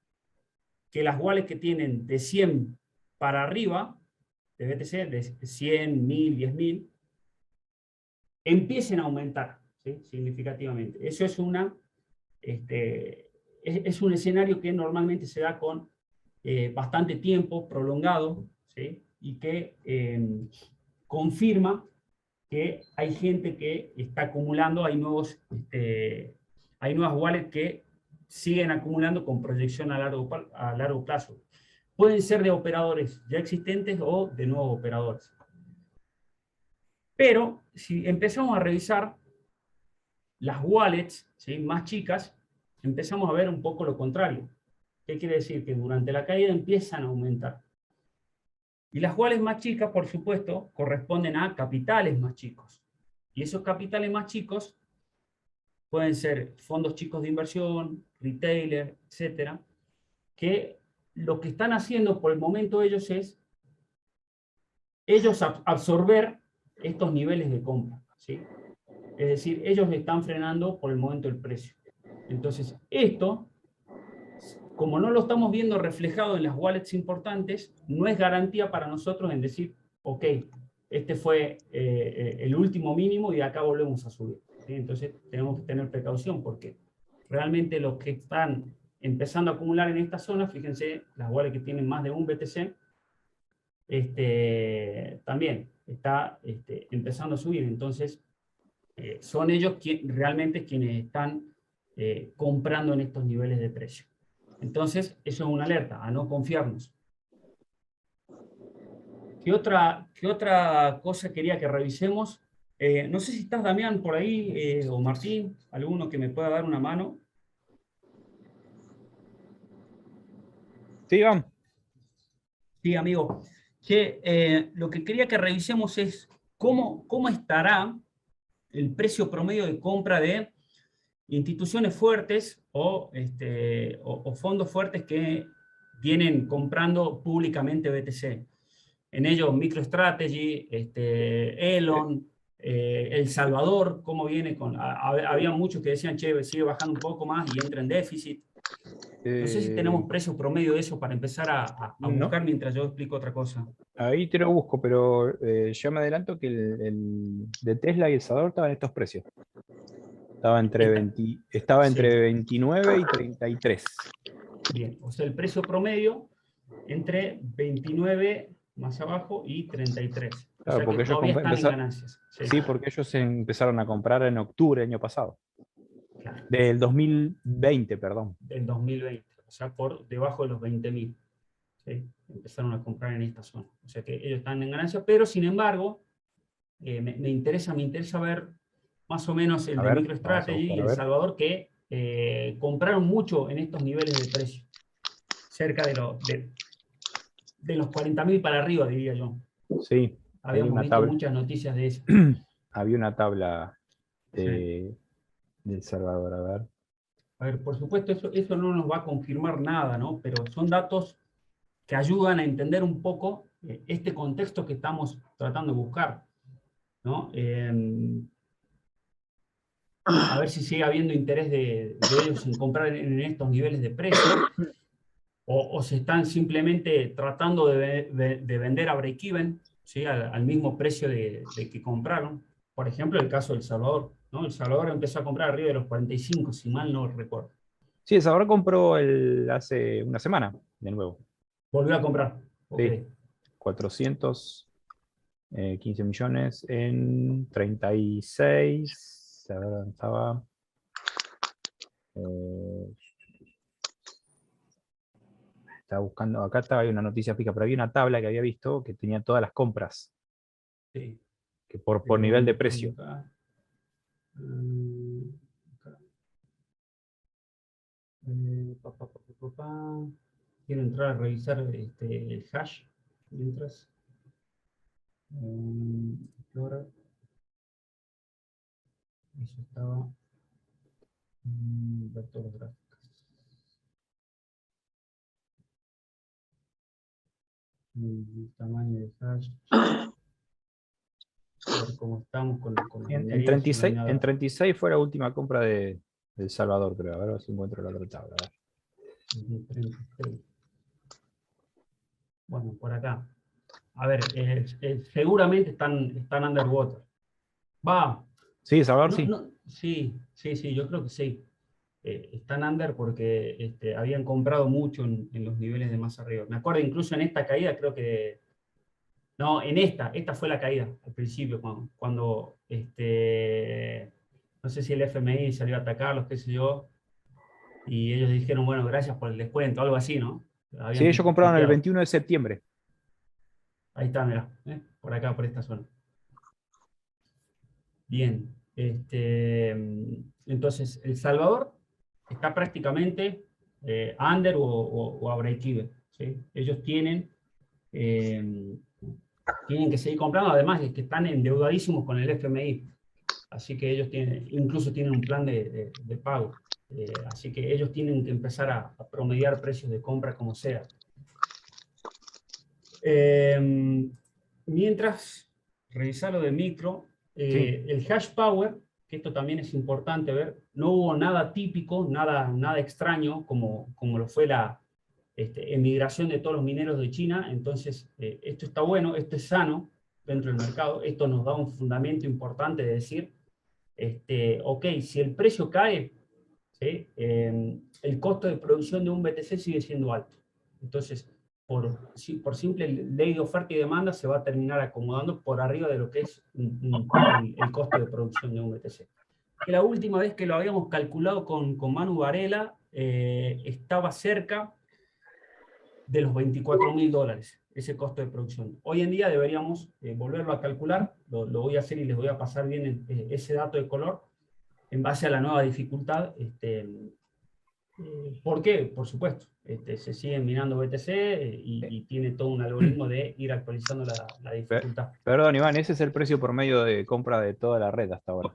Que las wallets que tienen de 100 para arriba, de BTC, de 100, 1000, 10.000, empiecen a aumentar, ¿sí? Significativamente. Eso es es un escenario que normalmente se da con bastante tiempo prolongado, ¿sí? Y que confirma que hay gente que está acumulando, hay nuevas wallets que siguen acumulando con proyección a largo plazo. Pueden ser de operadores ya existentes o de nuevos operadores. Pero si empezamos a revisar las wallets, ¿sí? Más chicas, empezamos a ver un poco lo contrario. ¿Qué quiere decir? Que durante la caída empiezan a aumentar. Y las wallets más chicas, por supuesto, corresponden a capitales más chicos. Y esos capitales más chicos pueden ser fondos chicos de inversión, retailers, etcétera, que lo que están haciendo por el momento ellos es absorber estos niveles de compra, ¿sí? Es decir, ellos están frenando por el momento el precio. Entonces, esto, como no lo estamos viendo reflejado en las wallets importantes, no es garantía para nosotros en decir, ok, este fue el último mínimo y de acá volvemos a subir, ¿sí? Entonces, tenemos que tener precaución porque realmente los que están empezando a acumular en esta zona, fíjense, las wallets que tienen más de un BTC, también está empezando a subir. Entonces, son ellos realmente quienes están comprando en estos niveles de precio. Entonces, eso es una alerta, a no confiarnos. ¿Qué otra cosa quería que revisemos? No sé si estás, Damián, por ahí, o Martín, alguno que me pueda dar una mano. Sí, vamos. Sí, amigo. Lo que quería que revisemos es cómo estará el precio promedio de compra de instituciones fuertes o fondos fuertes que vienen comprando públicamente BTC. En ellos MicroStrategy, Elon, El Salvador, cómo viene con... Había muchos que decían, che, sigue bajando un poco más y entra en déficit. No sé si tenemos precio promedio de eso para empezar a buscar No. mientras yo explico otra cosa. Ahí te lo busco, pero yo me adelanto que el de Tesla y el Salvador estaban en estos precios. Estaba entre Sí. 29 y 33. Bien, o sea, el precio promedio entre 29 más abajo y 33. O Claro, sea que porque ellos todavía están en ganancias. sí, porque ellos empezaron a comprar en octubre del año pasado. Claro, Del 2020, perdón. del 2020. O sea, por debajo de los 20.000. ¿Sí? Empezaron a comprar en esta zona. O sea que ellos están en ganancias, pero sin embargo, me interesa ver más o menos el A de ver, MicroStrategy vamos a y El ver. Salvador, que compraron mucho en estos niveles de precio. Cerca de los 40.000 para arriba, diría yo. Sí, tenía Habíamos una visto tabla. muchas noticias de eso. Había una tabla Sí. de El Salvador, a ver. A ver, por supuesto, eso no nos va a confirmar nada, ¿no? Pero son datos que ayudan a entender un poco este contexto que estamos tratando de buscar, ¿no? A ver si sigue habiendo interés de ellos en comprar en estos niveles de precio, o se están simplemente tratando de vender a break-even, ¿sí? Al mismo precio de que compraron. Por ejemplo, el caso de El Salvador, ¿no? El Salvador empezó a comprar arriba de los 45, si mal no recuerdo. Sí, El Salvador compró hace una semana, de nuevo. Volvió a comprar. Ok. Sí, 415 millones en 36. A ver, ¿dónde estaba? Estaba buscando, acá estaba, hay una noticia fija, pero había una tabla que había visto que tenía todas las compras, Sí. que por nivel de precio. Acá. Acá. Quiero entrar a revisar el hash mientras. Ahora, eso estaba. Ver todos los gráficos. El tamaño de hash. A ver cómo estamos con la En minería. 36, en 36 fue la última compra de El Salvador, creo. A ver si encuentro la otra tabla. A ver. 36. Bueno, por acá. A ver, seguramente están underwater. Va. Sí, El Salvador No, sí. no, sí, yo creo que sí. Están under porque habían comprado mucho en los niveles de más arriba. Me acuerdo incluso en esta caída, creo que... No, en esta fue la caída al principio, cuando no sé si el FMI salió a atacarlos, qué sé yo, y ellos dijeron, bueno, gracias por el descuento, algo así, ¿no? Sí, Habían ellos compraron el tuiteado. 21 de septiembre. Ahí está, mirá, por acá, por esta zona. Bien, entonces El Salvador está prácticamente under o a break-even, ¿sí? Ellos tienen que seguir comprando, además es que están endeudadísimos con el FMI, así que ellos incluso tienen un plan de pago, así que ellos tienen que empezar a promediar precios de compra como sea. Mientras, revisar lo de micro, Sí. el hash power, que esto también es importante ver, no hubo nada típico, nada extraño, como lo fue la emigración de todos los mineros de China. Entonces, esto está bueno, esto es sano dentro del mercado, esto nos da un fundamento importante de decir, ok, si el precio cae, ¿sí? El costo de producción de un BTC sigue siendo alto. Entonces, por simple ley de oferta y demanda, se va a terminar acomodando por arriba de lo que es el costo de producción de un BTC. Que la última vez que lo habíamos calculado con Manu Varela, estaba cerca de los $24.000, ese costo de producción. Hoy en día deberíamos volverlo a calcular, lo voy a hacer y les voy a pasar bien ese dato de color, en base a la nueva dificultad. ¿Por qué? Por supuesto, se siguen minando BTC y tiene todo un algoritmo de ir actualizando la dificultad. Perdón, Iván, ese es el precio promedio de compra de toda la red hasta ahora.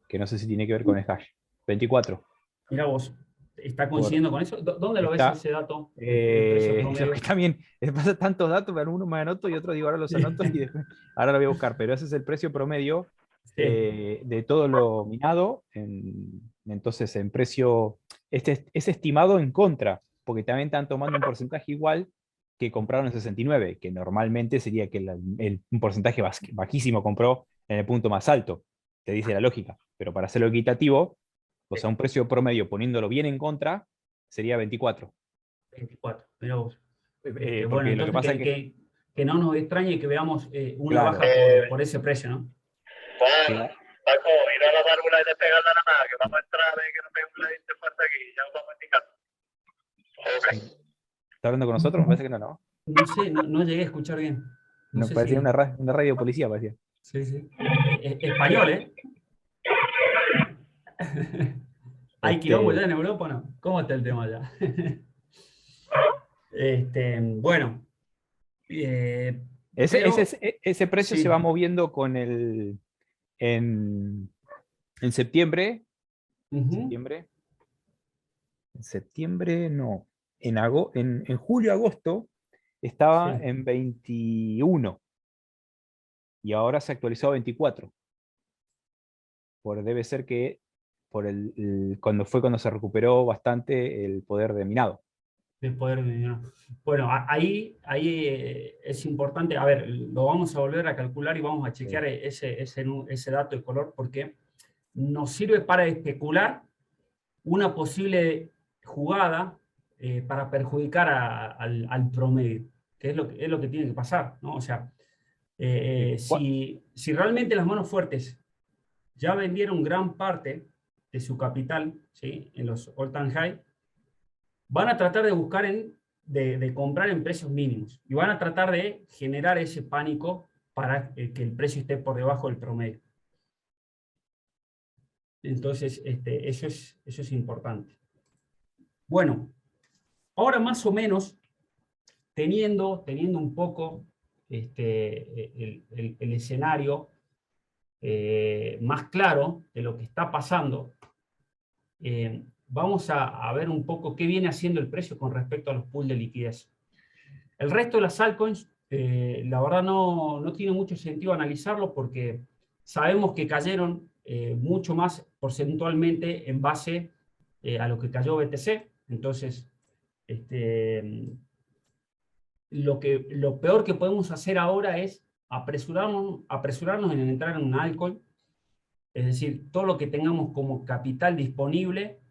Que no sé si tiene que ver con el hash. 24. Mirá vos, ¿está coincidiendo con eso? ¿Dónde lo ves Está, ese dato? El precio promedio. que también pasa tantos datos, pero uno me anoto y otro digo ahora los anoto y después, ahora lo voy a buscar. Pero ese es el precio promedio Sí. de todo lo minado. Entonces, en precio, es estimado en contra, porque también están tomando un porcentaje igual que compraron en 69, que normalmente sería que un porcentaje bajísimo compró en el punto más alto, te dice la lógica, pero para hacerlo equitativo, o sea, un precio promedio poniéndolo bien en contra, sería 24. 24, mirá vos. Porque Bueno, lo que entonces pasa es que... que no nos extrañe que veamos una Claro. baja por ese precio, ¿no? Juan, Claro. Paco, ir a la válvula y despegarla nada más, que vamos a entrar a ver que nos pegue un ladito fuerte aquí, ya os vamos a indicar. Ok. ¿Está hablando con nosotros? Me parece que no, ¿no? No sé, no llegué a escuchar bien. No No, sé parecía si... una radio policía, parecía. Sí, sí. Español, ¿eh? ¿Hay quilombo ya Este, en Europa o no? ¿Cómo está el tema allá? Bueno, pero ese precio se sí. va moviendo con en, en septiembre, Ujú, septiembre, en septiembre no, en julio, agosto estaba sí. en 21 y ahora se actualizó a 24. Debe ser que cuando se recuperó bastante el poder de minado. Del poder de dinero. Bueno, ahí es importante, a ver, lo vamos a volver a calcular y vamos a chequear Sí. ese dato de color porque nos sirve para especular una posible jugada para perjudicar al promedio, que es lo que tiene que pasar, ¿no? O sea, Sí. si realmente las manos fuertes ya vendieron gran parte de su capital, ¿sí? En los all-time high, van a tratar de buscar de comprar en precios mínimos y van a tratar de generar ese pánico para que el precio esté por debajo del promedio. Entonces, eso es importante. Bueno, ahora más o menos, teniendo un poco el escenario más claro de lo que está pasando, vamos a ver un poco qué viene haciendo el precio con respecto a los pools de liquidez. El resto de las altcoins, la verdad no tiene mucho sentido analizarlo porque sabemos que cayeron mucho más porcentualmente en base a lo que cayó BTC. Entonces, lo peor que podemos hacer ahora es apresurarnos en entrar en un altcoin. Es decir, todo lo que tengamos como capital disponible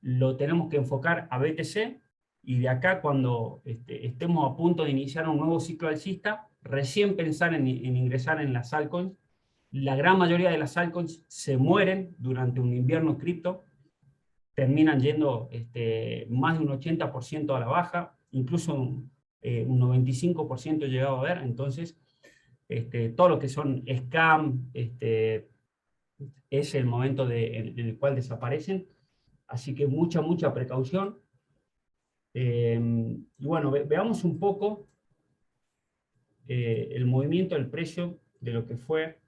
lo tenemos que enfocar a BTC y de acá cuando estemos a punto de iniciar un nuevo ciclo alcista, recién pensar en ingresar en las altcoins. La gran mayoría de las altcoins se mueren durante un invierno cripto, terminan yendo más de un 80% a la baja, incluso un 95% he llegado a ver. Entonces, todo lo que son scam, es el momento en el cual desaparecen. Así que mucha precaución. Y bueno, veamos un poco el movimiento del precio de lo que fue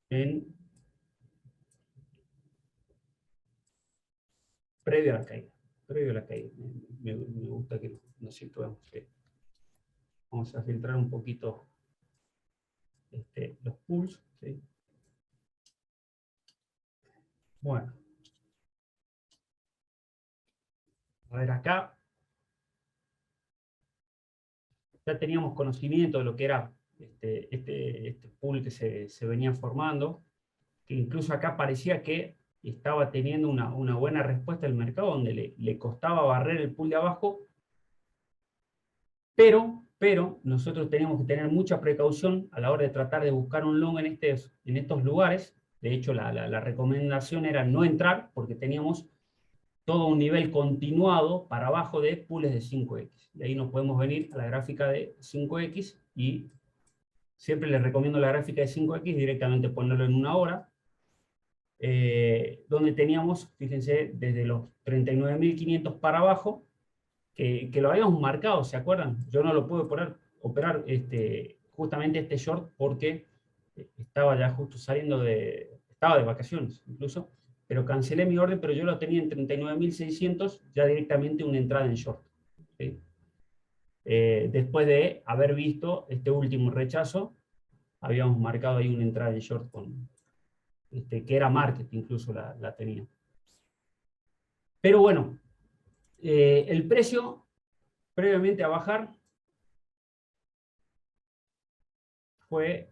en previo a la caída. Previo a la caída. Me gusta que nos situemos. Vamos a filtrar un poquito los pools. ¿Sí? Bueno, a ver acá. Ya teníamos conocimiento de lo que era este pool que se venía formando, que incluso acá parecía que estaba teniendo una buena respuesta del mercado, donde le costaba barrer el pool de abajo, pero nosotros teníamos que tener mucha precaución a la hora de tratar de buscar un long en estos lugares. De hecho, la recomendación era no entrar, porque teníamos todo un nivel continuado para abajo de pools de 5X. De ahí nos podemos venir a la gráfica de 5X y siempre les recomiendo la gráfica de 5X, directamente ponerlo en una hora, donde teníamos, fíjense, desde los 39.500 para abajo, que lo habíamos marcado, ¿se acuerdan? Yo no lo pude operar justamente este short porque estaba ya justo estaba de vacaciones incluso, pero cancelé mi orden, pero yo lo tenía en 39.600, ya directamente una entrada en short. ¿Sí? Después de haber visto este último rechazo, habíamos marcado ahí una entrada en short que era market, incluso la tenía. Pero bueno, el precio previamente a bajar fue,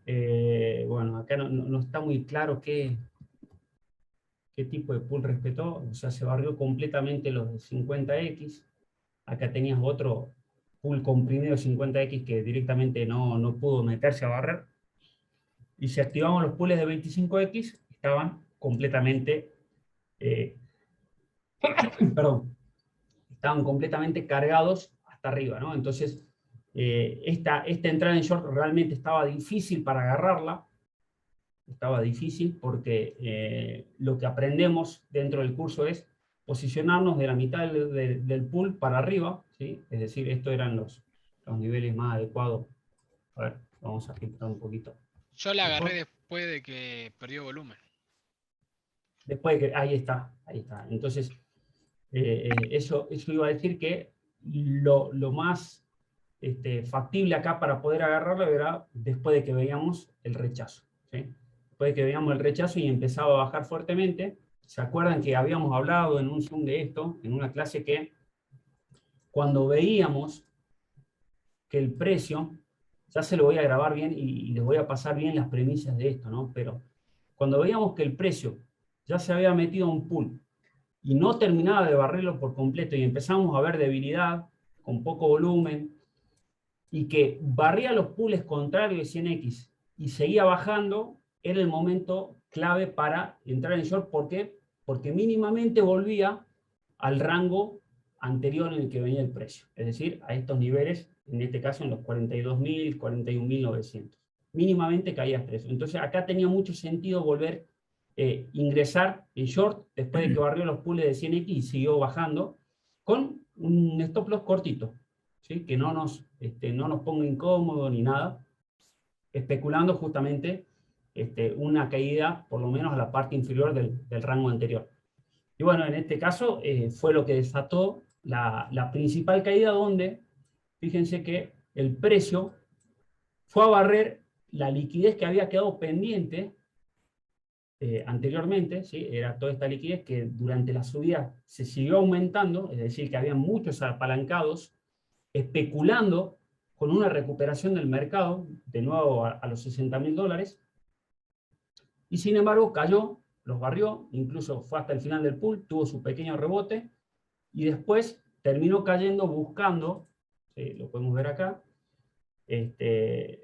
bueno, acá no está muy claro qué tipo de pool respetó, o sea, se barrió completamente los de 50X. Acá tenías otro pool comprimido 50X que directamente no pudo meterse a barrer. Y si activamos los pools de 25X, estaban completamente, perdón, estaban completamente cargados hasta arriba, ¿no? Entonces, esta entrada en short realmente estaba difícil para agarrarla, estaba difícil porque lo que aprendemos dentro del curso es posicionarnos de la mitad del pool para arriba, ¿sí? Es decir, estos eran los niveles más adecuados. A ver, vamos a filtrar un poquito. Yo la agarré Mejor. después de que perdió volumen. Después de que, ahí está, ahí está. Entonces, eso iba a decir que lo más factible acá para poder agarrarlo era después de que veíamos el rechazo, ¿sí? Después de que veíamos el rechazo y empezaba a bajar fuertemente. ¿Se acuerdan que habíamos hablado en un Zoom de esto, en una clase, que cuando veíamos que el precio, ya se lo voy a grabar bien y les voy a pasar bien las premisas de esto, ¿no? Pero cuando veíamos que el precio ya se había metido a un pool y no terminaba de barrerlo por completo y empezamos a ver debilidad con poco volumen y que barría los pools contrarios de 100X y seguía bajando, era el momento clave para entrar en short. ¿Por qué? Porque mínimamente volvía al rango anterior en el que venía el precio, es decir, a estos niveles, en este caso en los 42.000, 41.900. Mínimamente caía el precio. Entonces acá tenía mucho sentido volver ingresar en short después de que barrió los pools de 100X y siguió bajando con un stop loss cortito, ¿sí? Que no nos ponga incómodo ni nada, especulando justamente una caída por lo menos a la parte inferior del rango anterior. Y bueno, en este caso fue lo que desató la principal caída, donde fíjense que el precio fue a barrer la liquidez que había quedado pendiente anteriormente, ¿sí? Era toda esta liquidez que durante la subida se siguió aumentando, es decir, que había muchos apalancados especulando con una recuperación del mercado, de nuevo a los $60.000, y sin embargo cayó, los barrió, incluso fue hasta el final del pool, tuvo su pequeño rebote, y después terminó cayendo buscando, lo podemos ver acá,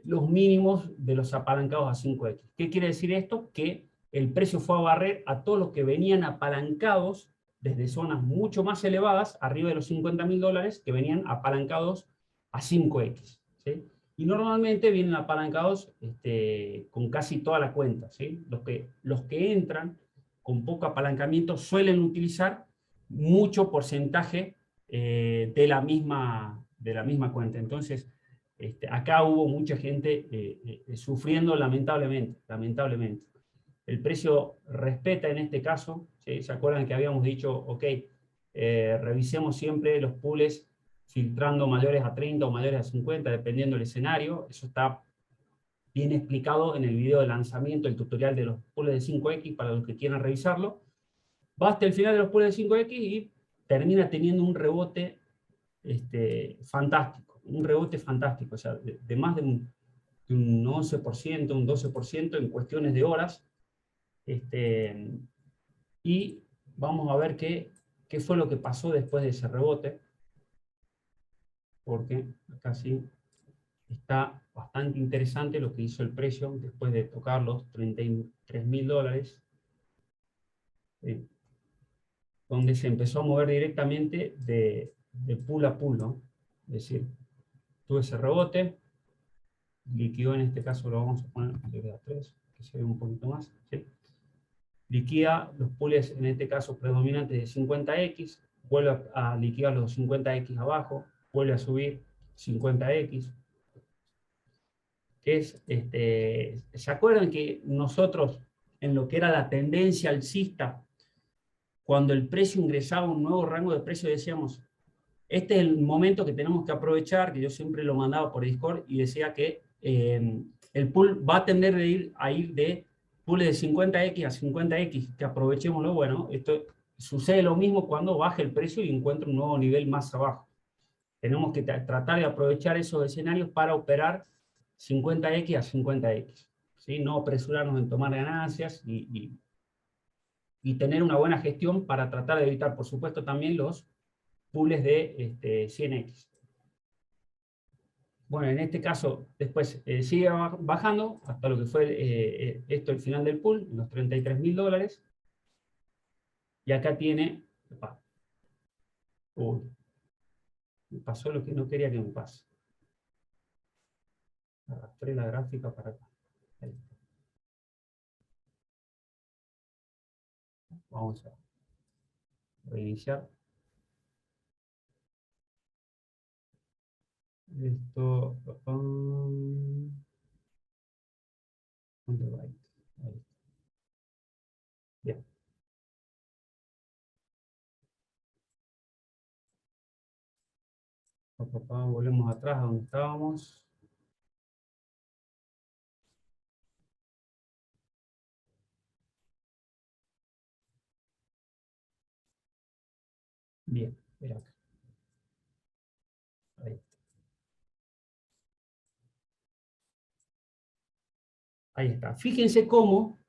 los mínimos de los apalancados a 5X. ¿Qué quiere decir esto? Que el precio fue a barrer a todos los que venían apalancados desde zonas mucho más elevadas, arriba de los $50.000, que venían apalancados a 5X, ¿sí? Y normalmente vienen apalancados con casi toda la cuenta, ¿sí? Los que entran con poco apalancamiento suelen utilizar mucho porcentaje de la misma cuenta. Entonces, acá hubo mucha gente sufriendo lamentablemente. El precio respeta en este caso, ¿sí? ¿Se acuerdan que habíamos dicho, ok, revisemos siempre los pools filtrando mayores a 30 o mayores a 50, dependiendo del escenario? Eso está bien explicado en el video de lanzamiento, el tutorial de los pools de 5X, para los que quieran revisarlo. Va hasta el final de los pools de 5X y termina teniendo un rebote fantástico, o sea, de más de un 11%, un 12% en cuestiones de horas. Y vamos a ver qué fue lo que pasó después de ese rebote, porque acá sí está bastante interesante lo que hizo el precio después de tocar los $33.000, donde se empezó a mover directamente de pool a pool, ¿no? Es decir, tuvo ese rebote, liquidó, en este caso lo vamos a poner de A3, que se ve un poquito más, ¿sí? Liquida los pools, en este caso predominantes de 50X, vuelve a liquidar los 50X abajo, vuelve a subir 50X, que es, ¿se acuerdan que nosotros, en lo que era la tendencia alcista, cuando el precio ingresaba a un nuevo rango de precio, decíamos, este es el momento que tenemos que aprovechar, que yo siempre lo mandaba por Discord y decía que el pool va a tender a ir de pool de 50X a 50X, que aprovechémoslo. Bueno, esto sucede lo mismo cuando baja el precio y encuentra un nuevo nivel más abajo. Tenemos que tratar de aprovechar esos escenarios para operar 50X a 50X, ¿sí? No apresurarnos en tomar ganancias y tener una buena gestión para tratar de evitar, por supuesto, también los pools de 100X. Bueno, en este caso, después sigue bajando hasta lo que fue esto, el final del pool, los $33.000. Y acá tiene, me pasó lo que no quería que me pase. Arrastré la gráfica para acá. Ahí. Vamos a reiniciar. Esto. Underwrite. Ahí está. Bien. Volvemos atrás a donde estábamos. Bien, mira acá. Ahí está. Ahí está. Fíjense cómo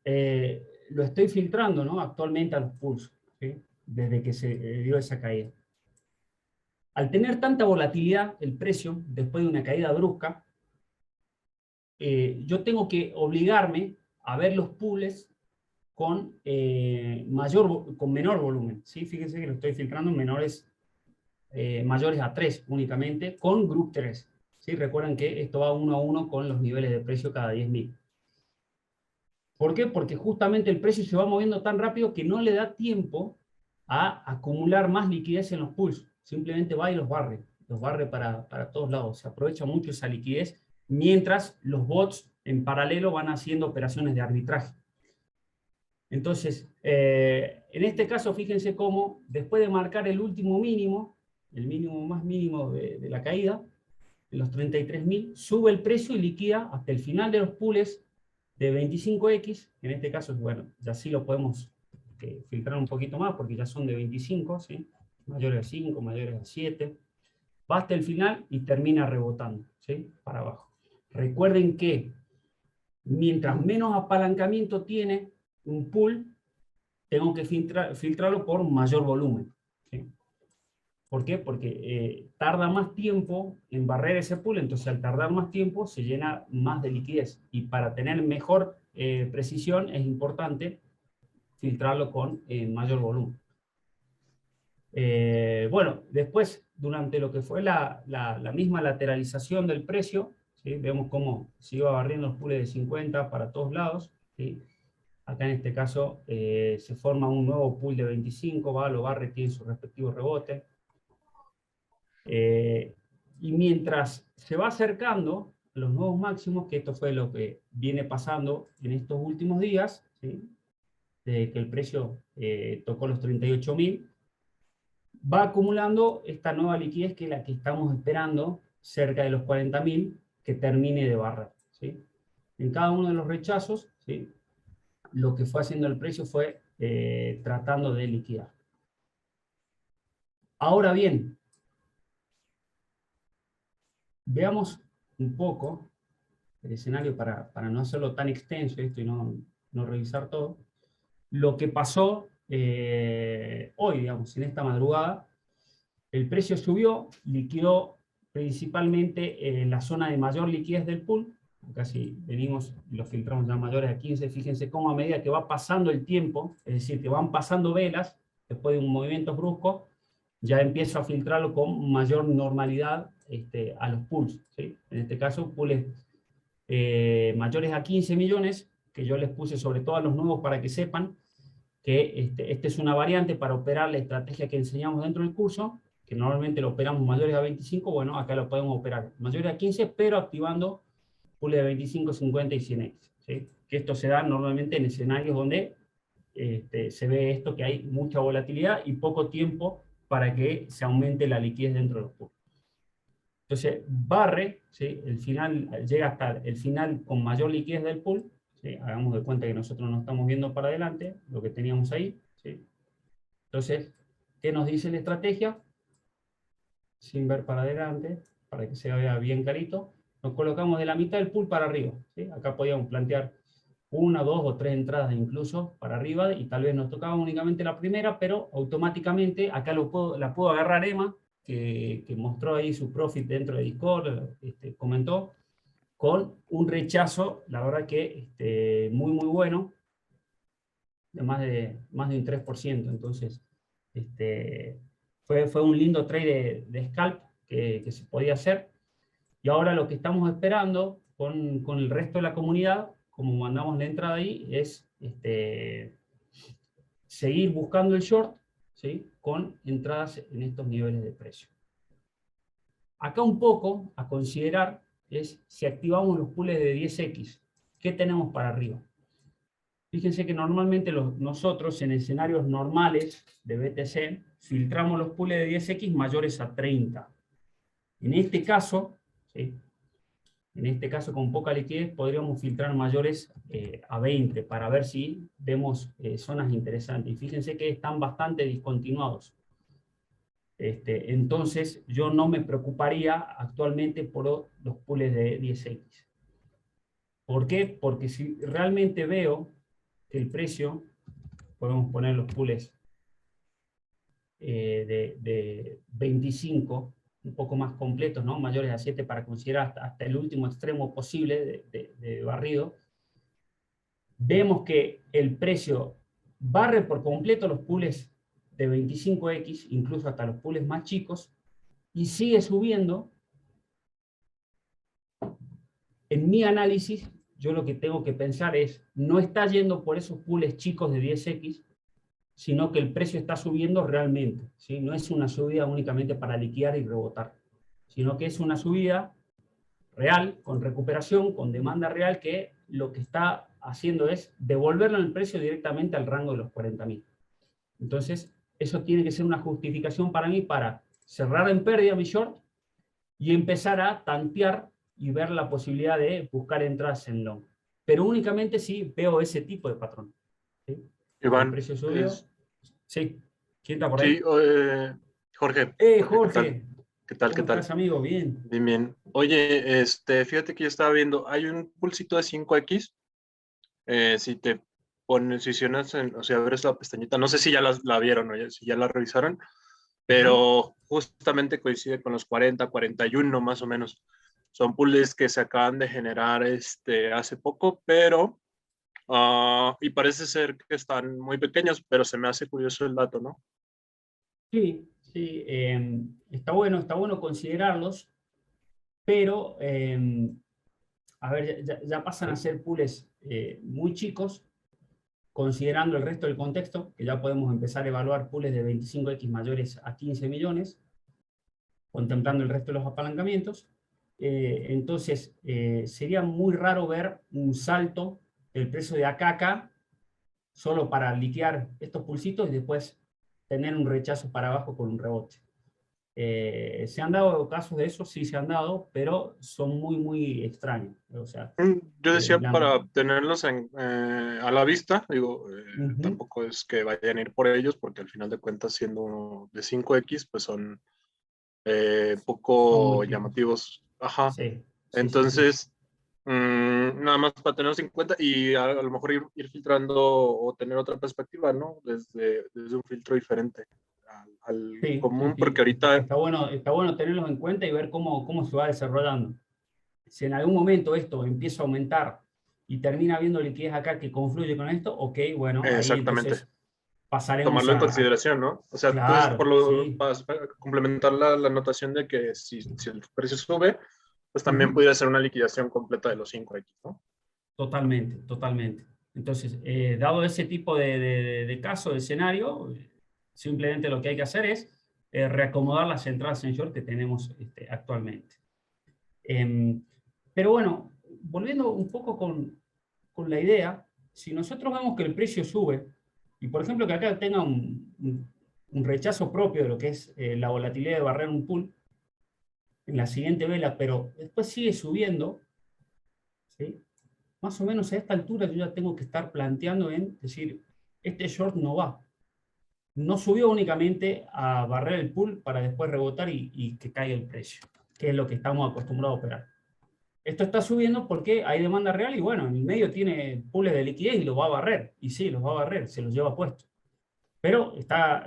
lo estoy filtrando, ¿no? Actualmente a los pulsos, ¿sí? Desde que se dio esa caída. Al tener tanta volatilidad el precio, después de una caída brusca, yo tengo que obligarme a ver los pools con, con menor volumen, ¿sí? Fíjense que lo estoy filtrando en mayores a 3 únicamente, con Group 3. ¿Sí? Recuerden que esto va 1 a 1 con los niveles de precio cada 10.000. ¿Por qué? Porque justamente el precio se va moviendo tan rápido que no le da tiempo a acumular más liquidez en los pools. Simplemente va y los barre para todos lados. Se aprovecha mucho esa liquidez mientras los bots en paralelo van haciendo operaciones de arbitraje. Entonces, en este caso, fíjense cómo después de marcar el último mínimo, el mínimo más mínimo de la caída, de los 33.000, sube el precio y liquida hasta el final de los pools de 25X, en este caso, bueno, ya sí lo podemos filtrar un poquito más porque ya son de 25, ¿sí? Mayores a 5, mayores a 7, va hasta el final y termina rebotando, ¿sí? Para abajo. Recuerden que mientras menos apalancamiento tiene un pool, tengo que filtrarlo por mayor volumen, ¿sí? ¿Por qué? Porque tarda más tiempo en barrer ese pool, entonces al tardar más tiempo se llena más de liquidez. Y para tener mejor precisión es importante filtrarlo con mayor volumen. Bueno, después, durante lo que fue la misma lateralización del precio, ¿sí? Vemos cómo se iba barriendo los pools de 50 para todos lados, ¿sí? Acá en este caso se forma un nuevo pool de 25, va, lo barre, tiene su respectivo rebote. Y mientras se va acercando a los nuevos máximos, que esto fue lo que viene pasando en estos últimos días, ¿sí? Desde que el precio tocó los 38.000, va acumulando esta nueva liquidez que es la que estamos esperando cerca de los 40.000 que termine de barrer, ¿sí? En cada uno de los rechazos, ¿sí? Lo que fue haciendo el precio fue tratando de liquidar. Ahora bien, veamos un poco el escenario para no hacerlo tan extenso esto y no revisar todo. Lo que pasó hoy, digamos, en esta madrugada, el precio subió, liquidó principalmente en la zona de mayor liquidez del pool. Acá si venimos y los filtramos ya mayores a 15, fíjense cómo a medida que va pasando el tiempo, es decir, que van pasando velas, después de un movimiento brusco, ya empiezo a filtrarlo con mayor normalidad a los pools, ¿sí? En este caso, pools mayores a 15 millones, que yo les puse sobre todo a los nuevos para que sepan que esta es una variante para operar la estrategia que enseñamos dentro del curso, que normalmente lo operamos mayores a 25, bueno, acá lo podemos operar mayores a 15, pero activando pools de 25, 50 y 100X, ¿sí? Que esto se da normalmente en escenarios donde se ve esto, que hay mucha volatilidad y poco tiempo para que se aumente la liquidez dentro de los pools. Entonces, barre, ¿sí? El final, llega hasta el final con mayor liquidez del pool, ¿sí? Hagamos de cuenta que nosotros no estamos viendo para adelante, lo que teníamos ahí, ¿sí? Entonces, ¿qué nos dice la estrategia? Sin ver para adelante, para que se vea bien clarito, nos colocamos de la mitad del pool para arriba, ¿sí? Acá podíamos plantear 1, 2 o 3 entradas incluso para arriba, y tal vez nos tocaba únicamente la primera, pero automáticamente acá la puedo agarrar Emma, que mostró ahí su profit dentro de Discord, comentó, con un rechazo, la verdad que muy bueno, de más de un 3%. Entonces, fue un lindo trade de scalp que se podía hacer. Y ahora lo que estamos esperando con el resto de la comunidad, como mandamos la entrada ahí, es seguir buscando el short, ¿sí? Con entradas en estos niveles de precio. Acá un poco a considerar es si activamos los pools de 10X, ¿qué tenemos para arriba? Fíjense que normalmente nosotros en escenarios normales de BTC filtramos los pools de 10X mayores a 30. En este caso, ¿sí? En este caso con poca liquidez podríamos filtrar mayores a 20 para ver si vemos zonas interesantes. Y fíjense que están bastante discontinuados. Entonces yo no me preocuparía actualmente por los pools de 10X. ¿Por qué? Porque si realmente veo que el precio, podemos poner los pools de 25, un poco más completos, ¿no? Mayores a 7 para considerar hasta el último extremo posible de barrido, vemos que el precio barre por completo los pools de 25X, incluso hasta los pools más chicos, y sigue subiendo. En mi análisis, yo lo que tengo que pensar es, no está yendo por esos pools chicos de 10X, sino que el precio está subiendo realmente, ¿sí? No es una subida únicamente para liquidar y rebotar, sino que es una subida real, con recuperación, con demanda real, que lo que está haciendo es devolverlo en el precio directamente al rango de los 40.000. Entonces, eso tiene que ser una justificación para mí para cerrar en pérdida mi short y empezar a tantear y ver la posibilidad de buscar entradas en long. Pero únicamente si veo ese tipo de patrón. ¿Sí? El Iván, precio subió. Sí. ¿Quién está por ahí? sí, Jorge. Jorge. ¿Qué tal? ¿Cómo estás, amigo? Bien. Bien, bien. Oye, fíjate que yo estaba viendo, hay un pulsito de 5X. Si te posicionas, o sea, abres la pestañita, no sé si ya la vieron o si ya la revisaron, pero justamente coincide con los 40, 41 más o menos. Son pools que se acaban de generar hace poco, pero y parece ser que están muy pequeños, pero se me hace curioso el dato, ¿no? Sí, sí, está bueno considerarlos, pero a ver, ya pasan a ser pools muy chicos, considerando el resto del contexto, que ya podemos empezar a evaluar pools de 25X mayores a 15 millones, contemplando el resto de los apalancamientos. Entonces, sería muy raro ver un salto del precio de acá a acá, solo para liquidar estos pulsitos y después tener un rechazo para abajo con un rebote. ¿Se han dado casos de eso? Sí, se han dado, pero son muy, muy extraños. O sea, yo decía para tenerlos a la vista, digo, tampoco es que vayan a ir por ellos, porque al final de cuentas, siendo uno de 5X, pues son poco llamativos. Ajá. Sí, entonces, nada más para tenerlos en cuenta y a lo mejor ir filtrando o tener otra perspectiva, ¿no? Desde un filtro diferente al común, porque ahorita... Está bueno tenerlos en cuenta y ver cómo se va desarrollando. Si en algún momento esto empieza a aumentar y termina habiendo liquidez acá que confluye con esto, ok, bueno, ahí entonces pasaremos tomarlo en consideración, ¿no? O sea, claro, para complementar la anotación de que si el precio sube, pues también pudiera ser una liquidación completa de los 5X, ¿no? Totalmente. Entonces, dado ese tipo de caso, de escenario, simplemente lo que hay que hacer es reacomodar las entradas en short que tenemos actualmente. Pero bueno, volviendo un poco con la idea, si nosotros vemos que el precio sube, y por ejemplo que acá tenga un rechazo propio de lo que es la volatilidad de barrer un pool, en la siguiente vela, pero después sigue subiendo, ¿sí? Más o menos a esta altura yo ya tengo que estar planteando en decir, este short no va. No subió únicamente a barrer el pool para después rebotar y que caiga el precio, que es lo que estamos acostumbrados a operar. Esto está subiendo porque hay demanda real y bueno, en el medio tiene pools de liquidez y los va a barrer. Y sí, los va a barrer, se los lleva puesto. Pero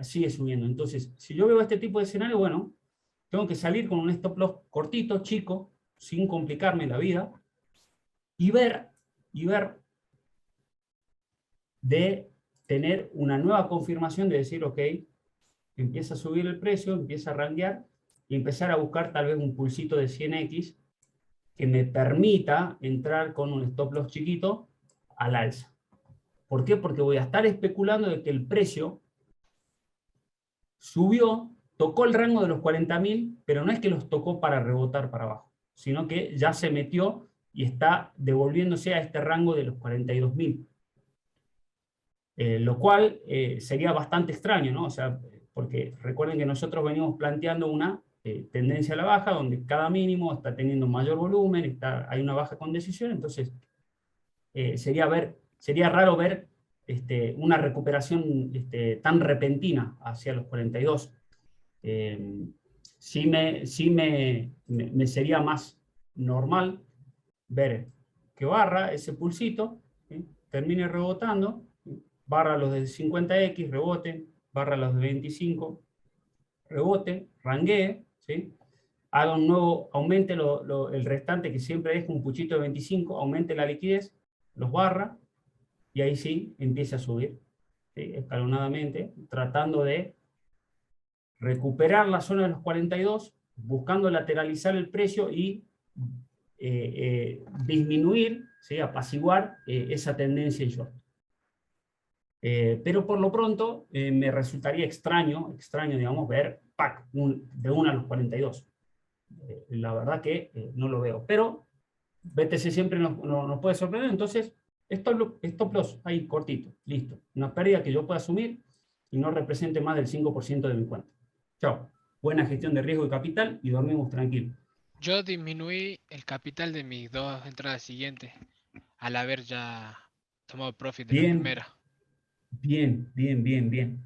sigue subiendo. Entonces, si yo veo este tipo de escenario, bueno, tengo que salir con un stop loss cortito, chico, sin complicarme la vida, y ver de tener una nueva confirmación de decir, ok, empieza a subir el precio, empieza a randear y empezar a buscar tal vez un pulsito de 100X que me permita entrar con un stop loss chiquito al alza. ¿Por qué? Porque voy a estar especulando de que el precio subió, tocó el rango de los 40.000, pero no es que los tocó para rebotar para abajo, sino que ya se metió y está devolviéndose a este rango de los 42.000. Lo cual sería bastante extraño, ¿no? O sea, porque recuerden que nosotros venimos planteando una tendencia a la baja, donde cada mínimo está teniendo mayor volumen, hay una baja con decisión, entonces sería raro ver una recuperación tan repentina hacia los 42. Sí me sería más normal ver que barra ese pulsito, ¿sí? Termine rebotando, ¿sí? Barra los de 50X, rebote, barra los de 25, rebote, ranguee, ¿sí? Haga un nuevo, aumente el restante, que siempre es un puchito de 25, aumente la liquidez, los barra, y ahí sí empieza a subir, ¿sí? Escalonadamente, tratando de recuperar la zona de los 42, buscando lateralizar el precio y disminuir, ¿sí? Apaciguar esa tendencia en short. Pero por lo pronto me resultaría extraño, digamos, ver ¡pac! De 1 a los 42. La verdad que no lo veo. Pero BTC siempre nos puede sorprender, entonces stop loss ahí cortito, listo. Una pérdida que yo pueda asumir y no represente más del 5% de mi cuenta. Chao. Buena gestión de riesgo y capital y dormimos tranquilos. Yo disminuí el capital de mis 2 entradas siguientes al haber ya tomado profit de la Bien, primera. bien.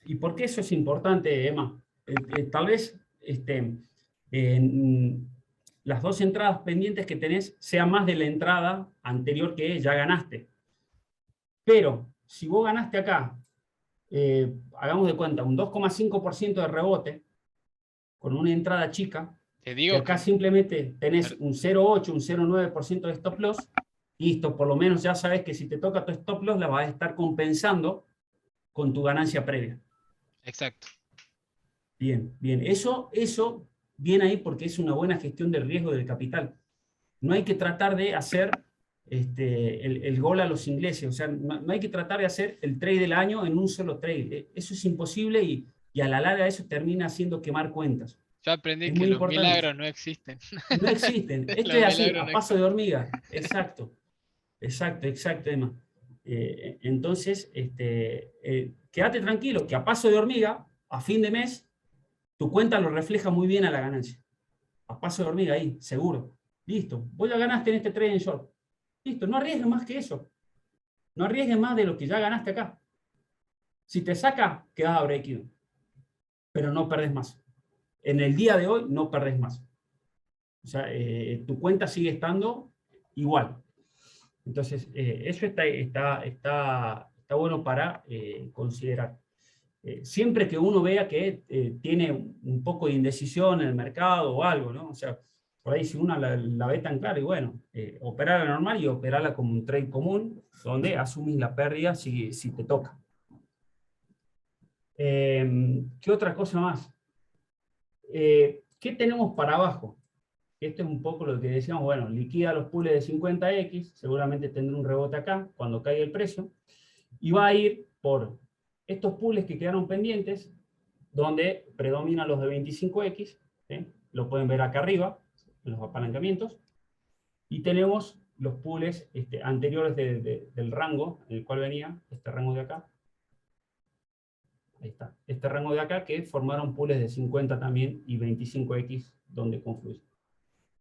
¿Y por qué eso es importante, Emma? Tal vez las 2 entradas pendientes que tenés sea más de la entrada anterior que ya ganaste. Pero si vos ganaste acá, hagamos de cuenta, un 2,5% de rebote con una entrada chica, Te y digo acá que simplemente tenés un 0,8, un 0,9% de stop loss, listo, por lo menos ya sabes que si te toca tu stop loss la vas a estar compensando con tu ganancia previa. exacto. Bien. Eso viene ahí porque es una buena gestión del riesgo del capital. No hay que tratar de hacer el gol a los ingleses, o sea, no hay que tratar de hacer el trade del año en un solo trade. Eso es imposible y a la larga eso termina haciendo quemar cuentas. Yo aprendí Es que muy los importante. milagros no existen. No existen. Esto Los es así, milagros a no paso de existen. hormiga. Exacto, Emma. Entonces, quédate tranquilo, que a paso de hormiga, a fin de mes, tu cuenta lo refleja muy bien a la ganancia. A paso de hormiga ahí, seguro. Listo. Vos ya ganaste en este trade en short. Listo, no arriesgues más que eso. No arriesgues más de lo que ya ganaste acá. Si te saca, quedás a break-even. Pero no perdés más. En el día de hoy no perdés más. O sea, tu cuenta sigue estando igual. Entonces, eso está bueno para considerar. Siempre que uno vea que tiene un poco de indecisión en el mercado o algo, ¿no? O sea, por ahí si uno la ve tan clara, y bueno, operarla normal y operarla como un trade común, donde asumís la pérdida si te toca. ¿Qué otra cosa más? ¿Qué tenemos para abajo? Esto es un poco lo que decíamos, bueno, liquida los pools de 50X, seguramente tendrá un rebote acá cuando caiga el precio, y va a ir por estos pools que quedaron pendientes, donde predominan los de 25X, ¿sí? Lo pueden ver acá arriba, en los apalancamientos, y tenemos los pools anteriores del rango, en el cual venía este rango de acá. Ahí está. Este rango de acá que formaron pools de 50 también y 25X donde confluyen.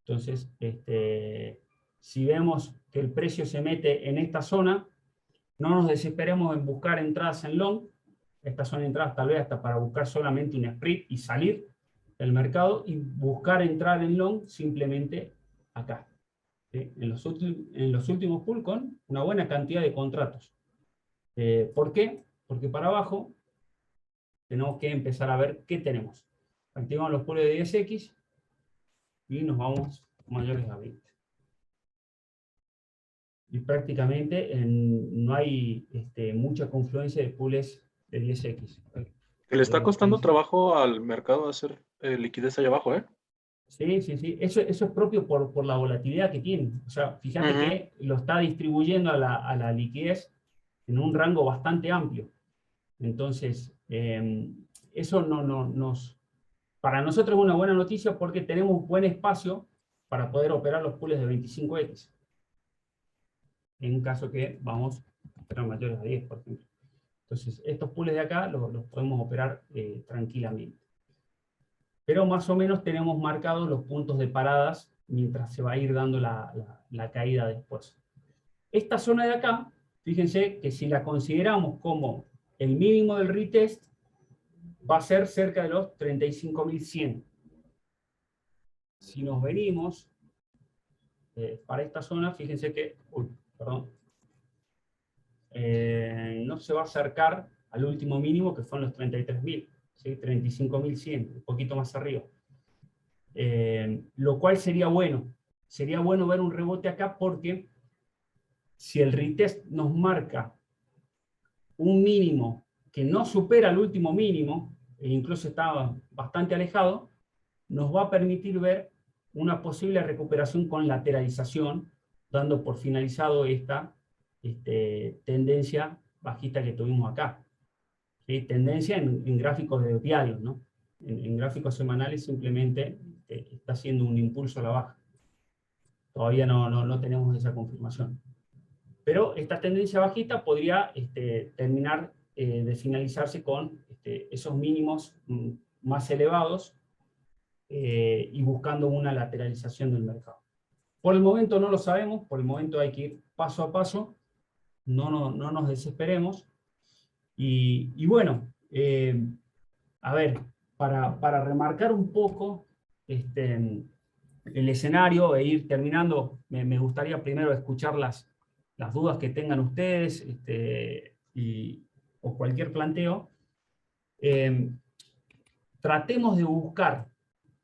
Entonces, si vemos que el precio se mete en esta zona, no nos desesperemos en buscar entradas en long. Estas son entradas tal vez hasta para buscar solamente un split y salir del mercado y buscar entrar en long simplemente acá. ¿Sí? En los últimos pool con una buena cantidad de contratos. ¿Por qué? Porque para abajo tenemos que empezar a ver qué tenemos. Activamos los pools de 10X y nos vamos mayores a 20. Y prácticamente no hay mucha confluencia de pools de 10X. Que le está costando trabajo al mercado hacer liquidez allá abajo, ¿eh? Sí. Eso es propio por la volatilidad que tiene. O sea, fíjate que lo está distribuyendo a la liquidez en un rango bastante amplio. Entonces, eso para nosotros es una buena noticia porque tenemos buen espacio para poder operar los pools de 25X. En un caso que vamos a operar mayores a 10, por ejemplo. Entonces, estos pools de acá los podemos operar tranquilamente. Pero más o menos tenemos marcados los puntos de paradas mientras se va a ir dando la caída después. Esta zona de acá, fíjense que si la consideramos como el mínimo del retest, va a ser cerca de los 35.100. Si nos venimos para esta zona, fíjense que, no se va a acercar al último mínimo, que fueron los 33.000, ¿sí? 35.100, un poquito más arriba. Lo cual sería bueno. Sería bueno ver un rebote acá porque si el retest nos marca un mínimo que no supera el último mínimo, e incluso está bastante alejado, nos va a permitir ver una posible recuperación con lateralización, dando por finalizado esta tendencia bajista que tuvimos acá. ¿Sí? Tendencia en gráficos de diarios, ¿no? En gráficos semanales simplemente está haciendo un impulso a la baja. Todavía no tenemos esa confirmación. Pero esta tendencia bajista podría terminar de finalizarse con esos mínimos más elevados y buscando una lateralización del mercado. Por el momento no lo sabemos, por el momento hay que ir paso a paso, no nos desesperemos. Y bueno, a ver, para remarcar un poco el escenario e ir terminando, me gustaría primero escuchar las dudas que tengan ustedes o cualquier planteo. Tratemos de buscar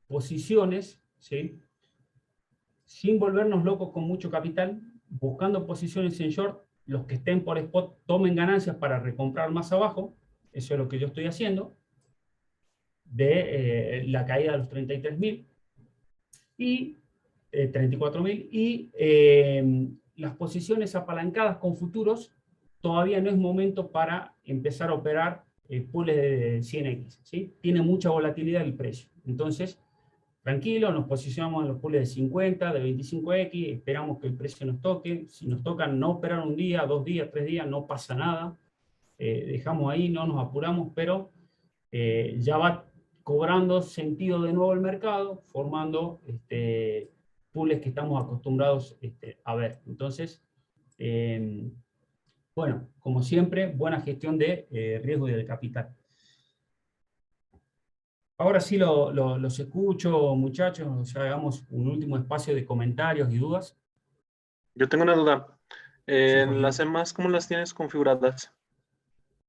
posiciones, ¿sí? Sin volvernos locos con mucho capital, buscando posiciones en short, los que estén por spot tomen ganancias para recomprar más abajo, eso es lo que yo estoy haciendo, de la caída de los 33.000 y 34.000 y las posiciones apalancadas con futuros, todavía no es momento para empezar a operar pools de 100X, ¿sí? Tiene mucha volatilidad el precio. Entonces, tranquilo, nos posicionamos en los pools de 50, de 25X, esperamos que el precio nos toque. Si nos tocan no operar un día, 2 días, 3 días, no pasa nada. Dejamos ahí, no nos apuramos, pero ya va cobrando sentido de nuevo el mercado, formando pools que estamos acostumbrados a ver. Entonces, bueno, como siempre, buena gestión de riesgo y del capital. Ahora sí los escucho, muchachos, ya hagamos un último espacio de comentarios y dudas. Yo tengo una duda. Joaquín. Las EMAs, ¿cómo las tienes configuradas?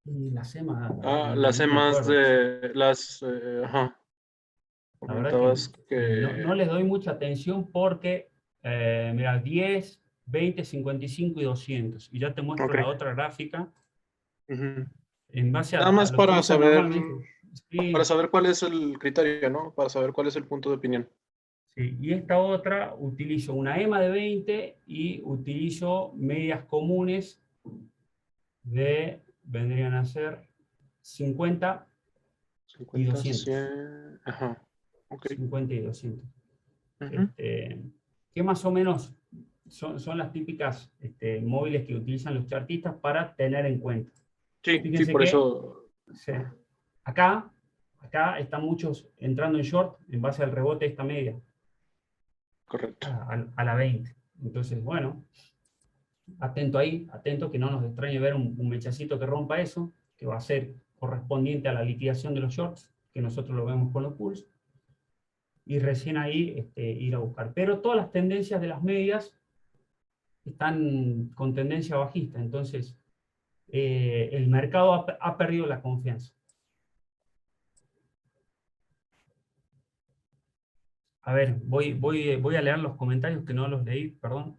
Y las EMAs, Las no me EMAs acuerdo. de las... ajá. La verdad Comentabas que no les doy mucha atención porque, mira, 10, 20, 55 y 200. Y ya te muestro Ok. la otra gráfica. Ujú. En base Nada a más lo que para usan saber, normalmente. Sí, para saber cuál es el criterio, ¿no? Para saber cuál es el punto de opinión. sí. Y esta otra utilizo una EMA de 20 y utilizo medias comunes vendrían a ser 50 y 50, 200. 100, ajá. Ok. 50 y 200. Ujú. Que más o menos son las típicas móviles que utilizan los chartistas para tener en cuenta. Sí, Fíjense por que eso. sí, acá están muchos entrando en short en base al rebote de esta media, Correcto. a la 20. Entonces, bueno, atento ahí, atento que no nos extrañe ver un mechacito que rompa eso, que va a ser correspondiente a la liquidación de los shorts, que nosotros lo vemos con los pools, y recién ahí ir a buscar. Pero todas las tendencias de las medias están con tendencia bajista, entonces el mercado ha perdido la confianza. A ver, voy a leer los comentarios que no los leí, perdón.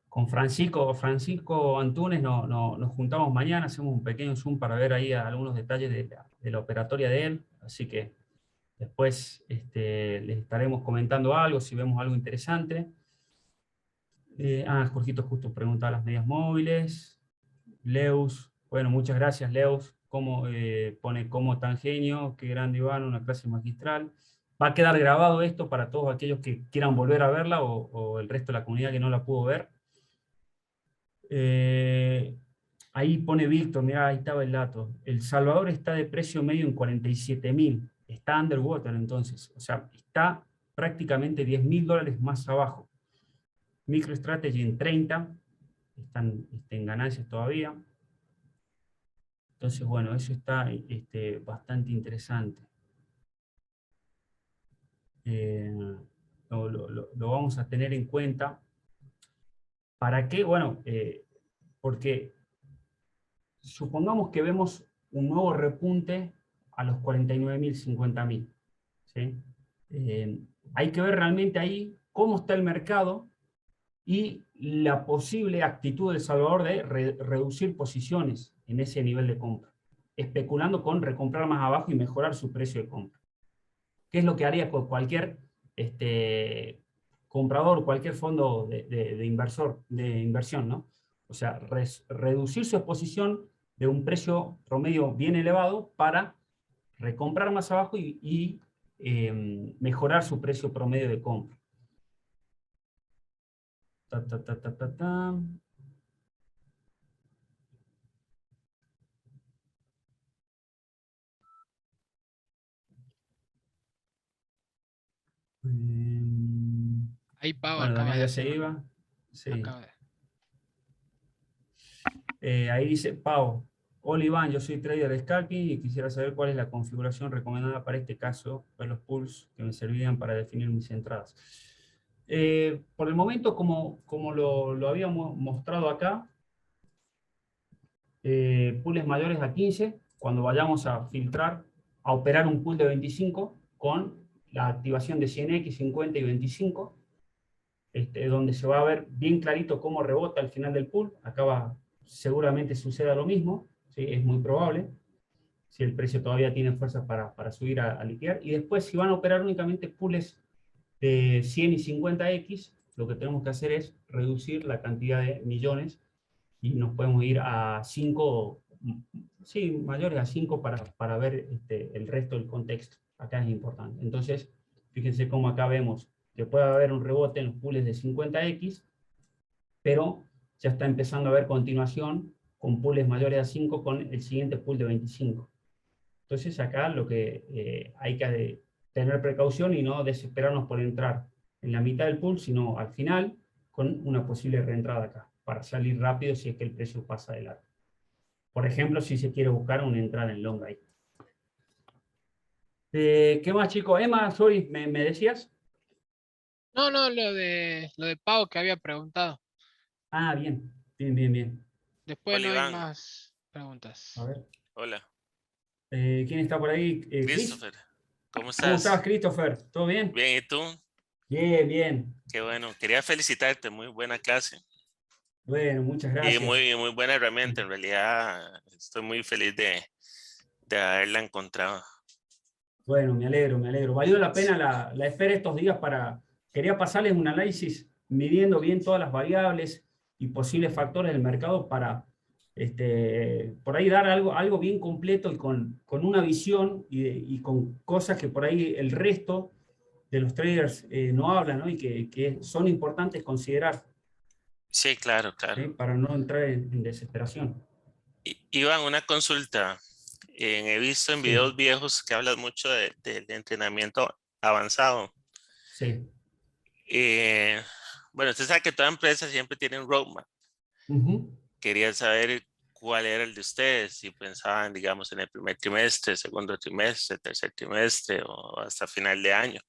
Con Francisco Antunes nos juntamos mañana, hacemos un pequeño Zoom para ver ahí algunos detalles de la operatoria de él, así que después les estaremos comentando algo, si vemos algo interesante. Jorgito justo preguntaba las medias móviles. Leus, bueno, muchas gracias, Leus. Pone como tan genio, qué grande Iván, una clase magistral. Va a quedar grabado esto para todos aquellos que quieran volver a verla o el resto de la comunidad que no la pudo ver. Ahí pone Víctor, mirá, ahí estaba el dato. El Salvador está de precio medio en 47.000. Está underwater entonces. O sea, está prácticamente $10.000 más abajo. MicroStrategy en 30. Están en ganancias todavía. Entonces, bueno, eso está bastante interesante. Lo vamos a tener en cuenta. ¿Para qué? Bueno, porque supongamos que vemos un nuevo repunte a los 49.000, 50.000. ¿Sí? Hay que ver realmente ahí cómo está el mercado y la posible actitud de El Salvador de reducir posiciones en ese nivel de compra, especulando con recomprar más abajo y mejorar su precio de compra. ¿Qué es lo que haría con cualquier comprador, cualquier fondo de inversión, ¿no? O sea, reducir su exposición de un precio promedio bien elevado para recomprar más abajo y mejorar su precio promedio de compra. Ahí Pau Bueno, acaba Damián de ya se hacer iba. Sí. acaba Ahí dice Pau, hola Iván, yo soy trader de scalping y quisiera saber cuál es la configuración recomendada para este caso, ver los pools que me servirían para definir mis entradas. Por el momento, como lo habíamos mostrado acá, pools mayores a 15, cuando vayamos a filtrar, a operar un pool de 25 con la activación de 100X, 50 y 25, donde se va a ver bien clarito cómo rebota al final del pool. Acá seguramente suceda lo mismo, ¿sí? Es muy probable, si el precio todavía tiene fuerza para subir a liquidar. Y después, si van a operar únicamente pools de 100 y 50X, lo que tenemos que hacer es reducir la cantidad de millones y nos podemos ir a 5, sí, mayores a 5 para ver el resto del contexto. Acá es importante. Entonces, fíjense cómo acá vemos que puede haber un rebote en los pools de 50X, pero ya está empezando a haber continuación con pools mayores a 5 con el siguiente pool de 25. Entonces acá lo que hay que tener precaución y no desesperarnos por entrar en la mitad del pool, sino al final con una posible reentrada acá, para salir rápido si es que el precio pasa de largo. Por ejemplo, si se quiere buscar una entrada en long ahí. ¿Qué más, chicos? Emma, sorry, ¿me decías? No, lo de Pau que había preguntado. Ah, bien, bien. Después Hola no hay Iván, más preguntas. A ver, hola. ¿quién está por ahí? ¿Chris? Christopher, ¿cómo ¿Cómo estás, estás? Christopher? ¿Todo bien? Bien, ¿y tú? Bien. Qué bueno. Quería felicitarte, muy buena clase Bueno, muchas y gracias. muy buena herramienta. En realidad, estoy muy feliz de haberla encontrado. Bueno, me alegro. Valió la pena la espera estos días quería pasarles un análisis midiendo bien todas las variables y posibles factores del mercado para por ahí dar algo bien completo y con una visión y con cosas que por ahí el resto de los traders no hablan, ¿no? Y que son importantes considerar, Sí, claro. ¿sí? Para no entrar en desesperación. Iván, una consulta. He visto en Sí, videos viejos que hablas mucho del entrenamiento avanzado. sí. Bueno, usted sabe que toda empresa siempre tiene un roadmap. Ujú. Quería saber cuál era el de ustedes, si pensaban, digamos, en el primer trimestre, segundo trimestre, tercer trimestre o hasta final de año,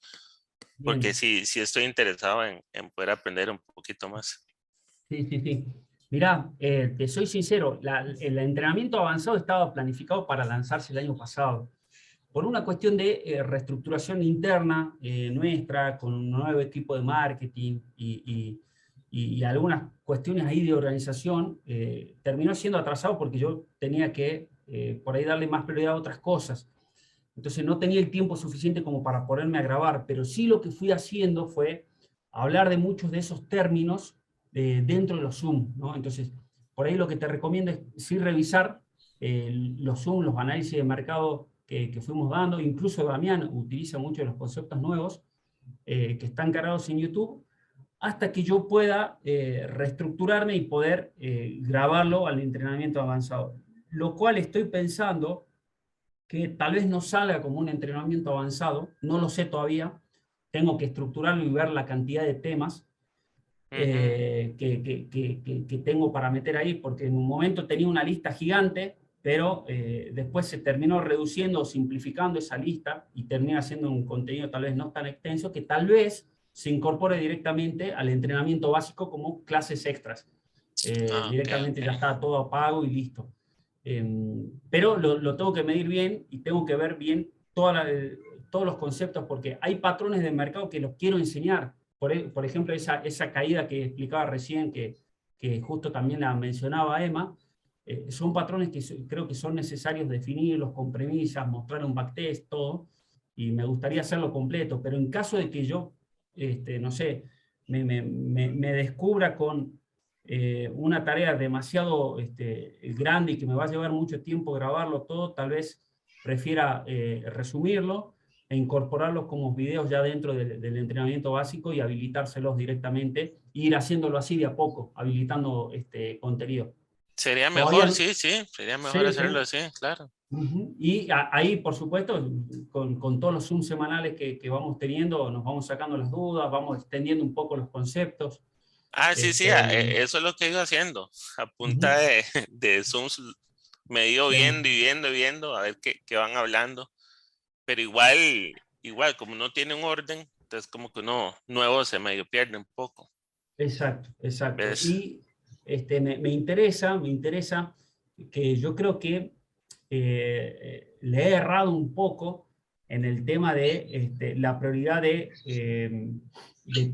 porque Bien. sí estoy interesado en poder aprender un poquito más. Sí. Mirá, te soy sincero, el entrenamiento avanzado estaba planificado para lanzarse el año pasado. Por una cuestión de reestructuración interna nuestra, con un nuevo equipo de marketing y algunas cuestiones ahí de organización, terminó siendo atrasado porque yo tenía que por ahí darle más prioridad a otras cosas. Entonces no tenía el tiempo suficiente como para ponerme a grabar, pero sí lo que fui haciendo fue hablar de muchos de esos términos dentro de los Zoom, ¿no? Entonces, por ahí lo que te recomiendo es sí revisar los Zoom, los análisis de mercado que fuimos dando. Incluso Damián utiliza mucho los conceptos nuevos que están cargados en YouTube, hasta que yo pueda reestructurarme y poder grabarlo al entrenamiento avanzado. Lo cual estoy pensando que tal vez no salga como un entrenamiento avanzado, no lo sé todavía, tengo que estructurarlo y ver la cantidad de temas que tengo para meter ahí, porque en un momento tenía una lista gigante, pero después se terminó reduciendo o simplificando esa lista y termina siendo un contenido tal vez no tan extenso, que tal vez se incorpore directamente al entrenamiento básico como clases extras. Directamente ya está todo pago y listo. Pero lo tengo que medir bien y tengo que ver bien todos los conceptos, porque hay patrones de mercado que los quiero enseñar. Por ejemplo, esa caída que explicaba recién, que justo también la mencionaba Emma, son patrones que creo que son necesarios definirlos con premisas, mostrar un backtest, todo, y me gustaría hacerlo completo, pero en caso de que yo, no sé, me descubra con una tarea demasiado grande y que me va a llevar mucho tiempo grabarlo todo, tal vez prefiera resumirlo e incorporarlos como videos ya dentro del entrenamiento básico y habilitárselos directamente, e ir haciéndolo así de a poco, habilitando contenido. Sería mejor, sí, sería mejor hacerlo así, claro. Y ahí, por supuesto, con todos los Zoom semanales que vamos teniendo, nos vamos sacando las dudas, vamos extendiendo un poco los conceptos. Sí, eso es lo que he ido haciendo. A punta de Zooms me he ido viendo, a ver qué van hablando. Pero igual, como no tiene un orden, entonces como que uno nuevo se medio pierde un poco. Exacto. ¿Ves? Y me interesa que yo creo que le he errado un poco en el tema de la prioridad de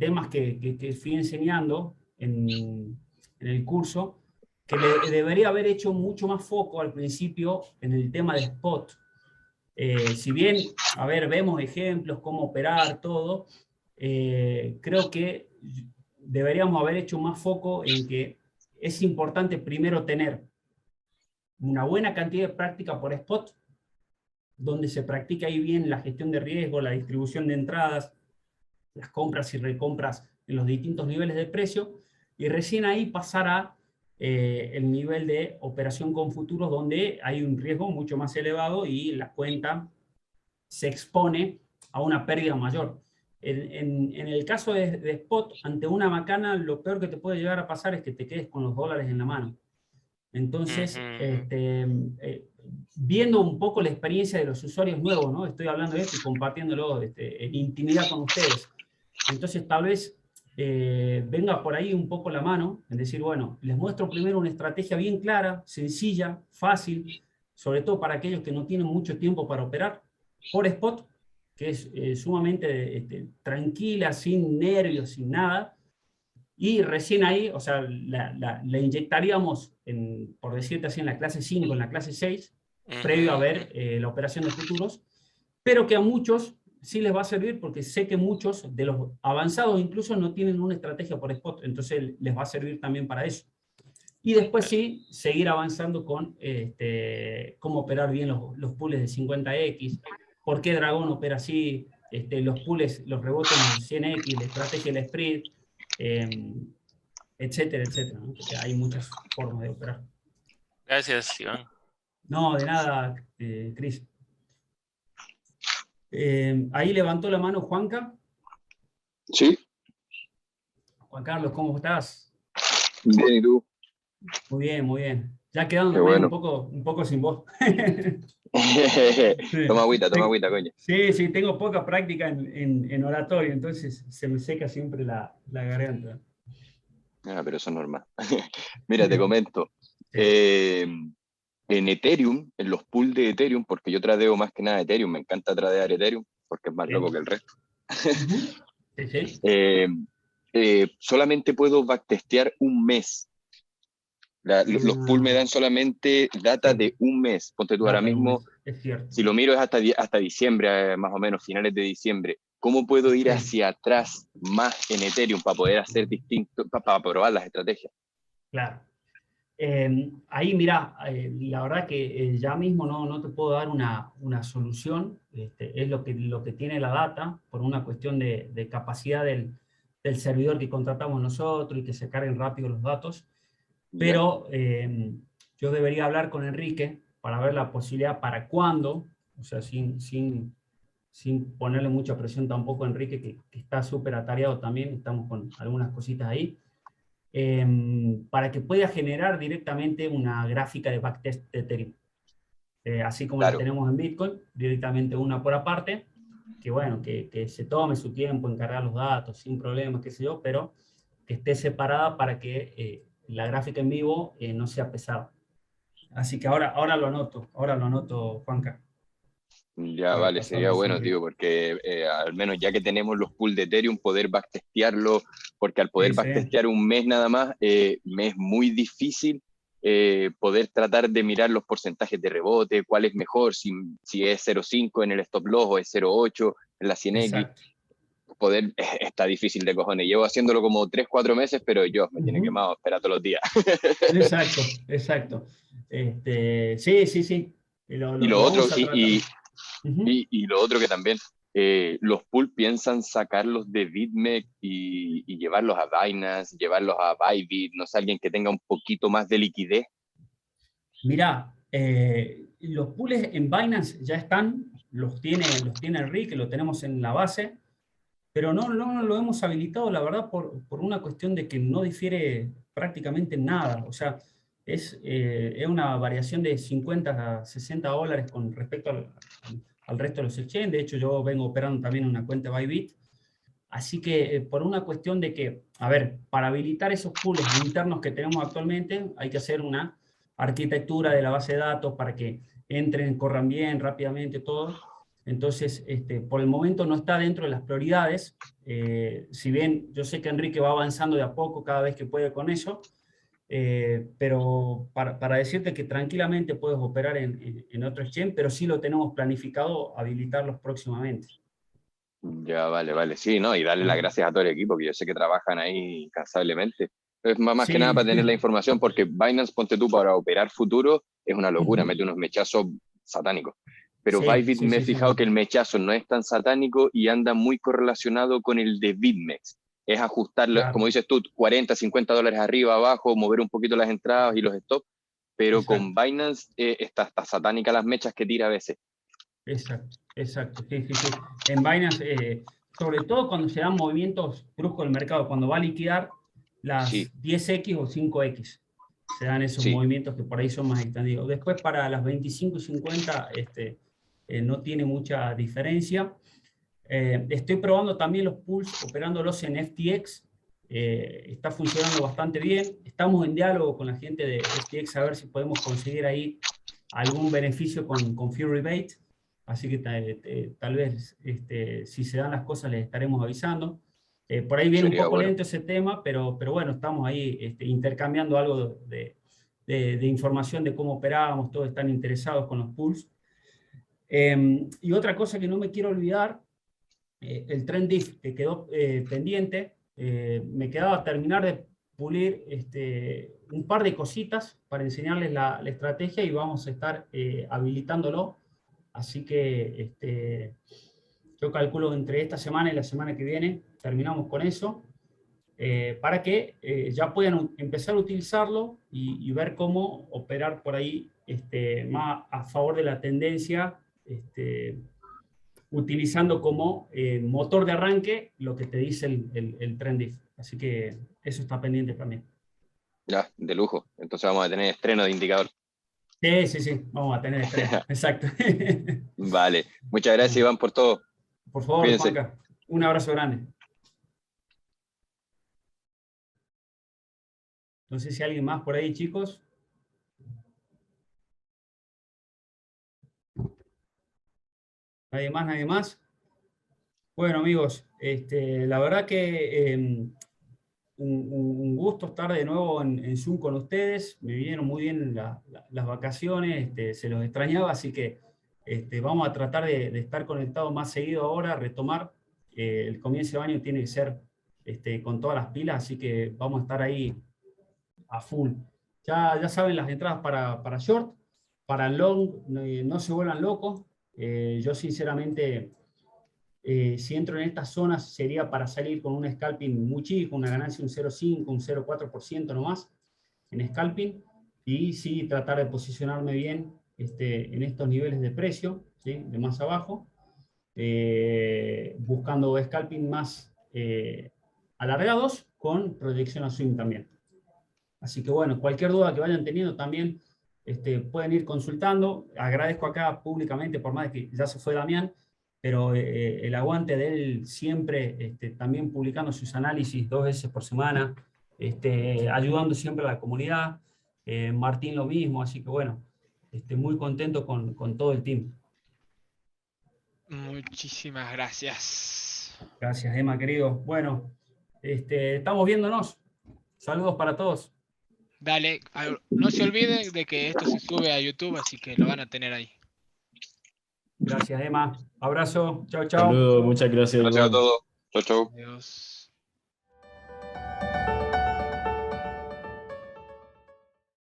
temas que fui enseñando en el curso, que le debería haber hecho mucho más foco al principio en el tema de spot. Si bien, a ver, vemos ejemplos, cómo operar, todo, creo que deberíamos haber hecho más foco en que es importante primero tener una buena cantidad de práctica por spot, donde se practica ahí bien la gestión de riesgo, la distribución de entradas, las compras y recompras en los distintos niveles de precio, y recién ahí pasar a el nivel de operación con futuros, donde hay un riesgo mucho más elevado y la cuenta se expone a una pérdida mayor. En el caso de spot, ante una macana, lo peor que te puede llegar a pasar es que te quedes con los dólares en la mano. Entonces, viendo un poco la experiencia de los usuarios nuevos, ¿no? Estoy hablando de esto y compartiéndolo en intimidad con ustedes. Entonces, tal vez venga por ahí un poco la mano en decir, bueno, les muestro primero una estrategia bien clara, sencilla, fácil, sobre todo para aquellos que no tienen mucho tiempo para operar, por spot, que es sumamente tranquila, sin nervios, sin nada, y recién ahí, o sea, la inyectaríamos, por decirte así, en la clase 5, en la clase 6, previo a ver la operación de futuros, pero que a muchos sí les va a servir, porque sé que muchos de los avanzados incluso no tienen una estrategia por spot, entonces les va a servir también para eso. Y después sí, seguir avanzando con cómo operar bien los pools de 50X, por qué Dragón opera así, los pools, los rebotes de 100X, la estrategia del spread, etcétera, etcétera, ¿no? Porque hay muchas formas de operar. Gracias, Iván. No, de nada, Cris. Ahí levantó la mano Juanca. Sí. Juan Carlos, ¿cómo estás? Bien, ¿y tú? Muy bien, muy bien. Ya quedando bueno. un poco sin voz. Toma agüita, coño. Sí, tengo poca práctica en oratorio, entonces se me seca siempre la garganta. Pero eso es normal. Mira, te comento. En Ethereum, en los pools de Ethereum, porque yo tradeo más que nada Ethereum, me encanta tradear Ethereum, porque es más loco que el resto. Solamente puedo backtestear un mes. Los pools me dan solamente data de un mes. Ponte tú ahora mismo, es cierto. si lo miro es hasta diciembre, más o menos, finales de diciembre. ¿cómo puedo ir Sí. hacia atrás más en Ethereum para poder hacer distinto, para probar las estrategias? Claro. Ahí, mirá, la verdad que ya mismo no te puedo dar una solución. Es lo que tiene la data, por una cuestión de capacidad del servidor que contratamos nosotros y que se carguen rápido los datos. Pero yo debería hablar con Enrique para ver la posibilidad para cuándo, o sea, sin ponerle mucha presión tampoco a Enrique, que está súper atareado también, estamos con algunas cositas ahí, para que pueda generar directamente una gráfica de backtest de Ethereum. Así como la Claro. tenemos en Bitcoin, directamente una por aparte, que bueno, que se tome su tiempo en cargar los datos sin problemas, qué sé yo, pero que esté separada para que la gráfica en vivo no sea pesada. Así que ahora lo anoto, Juanca. Ya, Para vale, sería pasarlo bueno, siempre. tío, porque al menos ya que tenemos los pools de Ethereum, poder backtestearlo, porque al poder Excelente. backtestear un mes nada más, me es muy difícil poder tratar de mirar los porcentajes de rebote, cuál es mejor, si es 0.5 en el stop loss o es 0.8 en la 100X. Exacto. Poder, está difícil de cojones. Llevo haciéndolo como 3-4 meses, pero yo me tiene quemado, espera todos los días. Exacto. Sí. Y lo otro, Vamos a tratar. y lo otro que también, los pools piensan sacarlos de BitMEX y llevarlos a Binance, llevarlos a Bybit, no sé, alguien que tenga un poquito más de liquidez. Mirá, los pools en Binance ya están, los tiene Enrique, lo tenemos en la base, pero no lo hemos habilitado, la verdad, por una cuestión de que no difiere prácticamente nada. O sea, es una variación de 50 a 60 dólares con respecto al resto de los exchanges. De hecho, yo vengo operando también una cuenta Bybit. Así que por una cuestión de que, a ver, para habilitar esos pools internos que tenemos actualmente, hay que hacer una arquitectura de la base de datos para que entren, corran bien, rápidamente, todo. Entonces, por el momento no está dentro de las prioridades. Si bien yo sé que Enrique va avanzando de a poco cada vez que puede con eso, pero para decirte que tranquilamente puedes operar en otro exchange, pero sí lo tenemos planificado habilitarlos próximamente. Ya, vale, sí, ¿no? Y darle las gracias a todo el equipo, que yo sé que trabajan ahí incansablemente. Es más que nada Sí. para tener la información, porque Binance, ponte tú, para operar futuro, es una locura, mete unos mechazos satánicos. Pero Bybit me he fijado que el mechazo no es tan satánico y anda muy correlacionado con el de BitMEX. Es ajustarlo, Claro. como dices tú, 40, 50 dólares arriba, abajo, mover un poquito las entradas y los stops, pero Exacto. con Binance está satánica las mechas que tira a veces. Exacto. Sí. En Binance, sobre todo cuando se dan movimientos bruscos del mercado, cuando va a liquidar las Sí. 10X o 5X, se dan esos Sí. movimientos que por ahí son más extendidos. Después para las 25 y 50 no tiene mucha diferencia. Estoy probando también los pools, operándolos en FTX. Está funcionando bastante bien. Estamos en diálogo con la gente de FTX a ver si podemos conseguir ahí algún beneficio con Fee Rebate. Así que tal vez, si se dan las cosas, les estaremos avisando. Por ahí viene un poco lento ese tema, pero bueno, estamos ahí intercambiando algo de información de cómo operábamos, todos están interesados con los pools. Y otra cosa que no me quiero olvidar, el trend diff que quedó pendiente, me quedaba terminar de pulir un par de cositas para enseñarles la estrategia y vamos a estar habilitándolo. Así que yo calculo entre esta semana y la semana que viene terminamos con eso, para que ya puedan empezar a utilizarlo y ver cómo operar por ahí más a favor de la tendencia, utilizando como motor de arranque lo que te dice el trend diff. Así que eso está pendiente también. Ya, de lujo. Entonces vamos a tener estreno de indicador. Sí, vamos a tener estreno. Exacto. Vale. Muchas gracias, Iván, por todo. Por favor, Cuídense. Juanca, un abrazo grande. No sé si hay alguien más por ahí, chicos. ¿Nadie más? Bueno, amigos, la verdad que un gusto estar de nuevo en Zoom con ustedes. Me vinieron muy bien las vacaciones, se los extrañaba, así que vamos a tratar de estar conectados más seguido ahora, retomar el comienzo de año tiene que ser con todas las pilas, así que vamos a estar ahí a full. Ya saben las entradas para short, para long, no se vuelvan locos. Yo sinceramente, si entro en estas zonas, sería para salir con un scalping muy chico, una ganancia de un 0,5, un 0,4% nomás en scalping, y sí tratar de posicionarme bien en estos niveles de precio, ¿sí? De más abajo, buscando scalping más alargados con proyección a swing también. Así que bueno, cualquier duda que vayan teniendo también pueden ir consultando. Agradezco acá públicamente, por más que ya se fue Damián, pero el aguante de él siempre, también publicando sus análisis 2 veces por semana, ayudando siempre a la comunidad. Martín lo mismo, así que bueno, muy contento con todo el team. Muchísimas gracias. Gracias, Emma, querido. Bueno, estamos viéndonos. Saludos para todos. Dale, no se olviden de que esto se sube a YouTube, así que lo van a tener ahí. Gracias, Emma. Abrazo. Chao, chao. Saludos, muchas gracias. Gracias a igual. todos. Chau, chau. Adiós.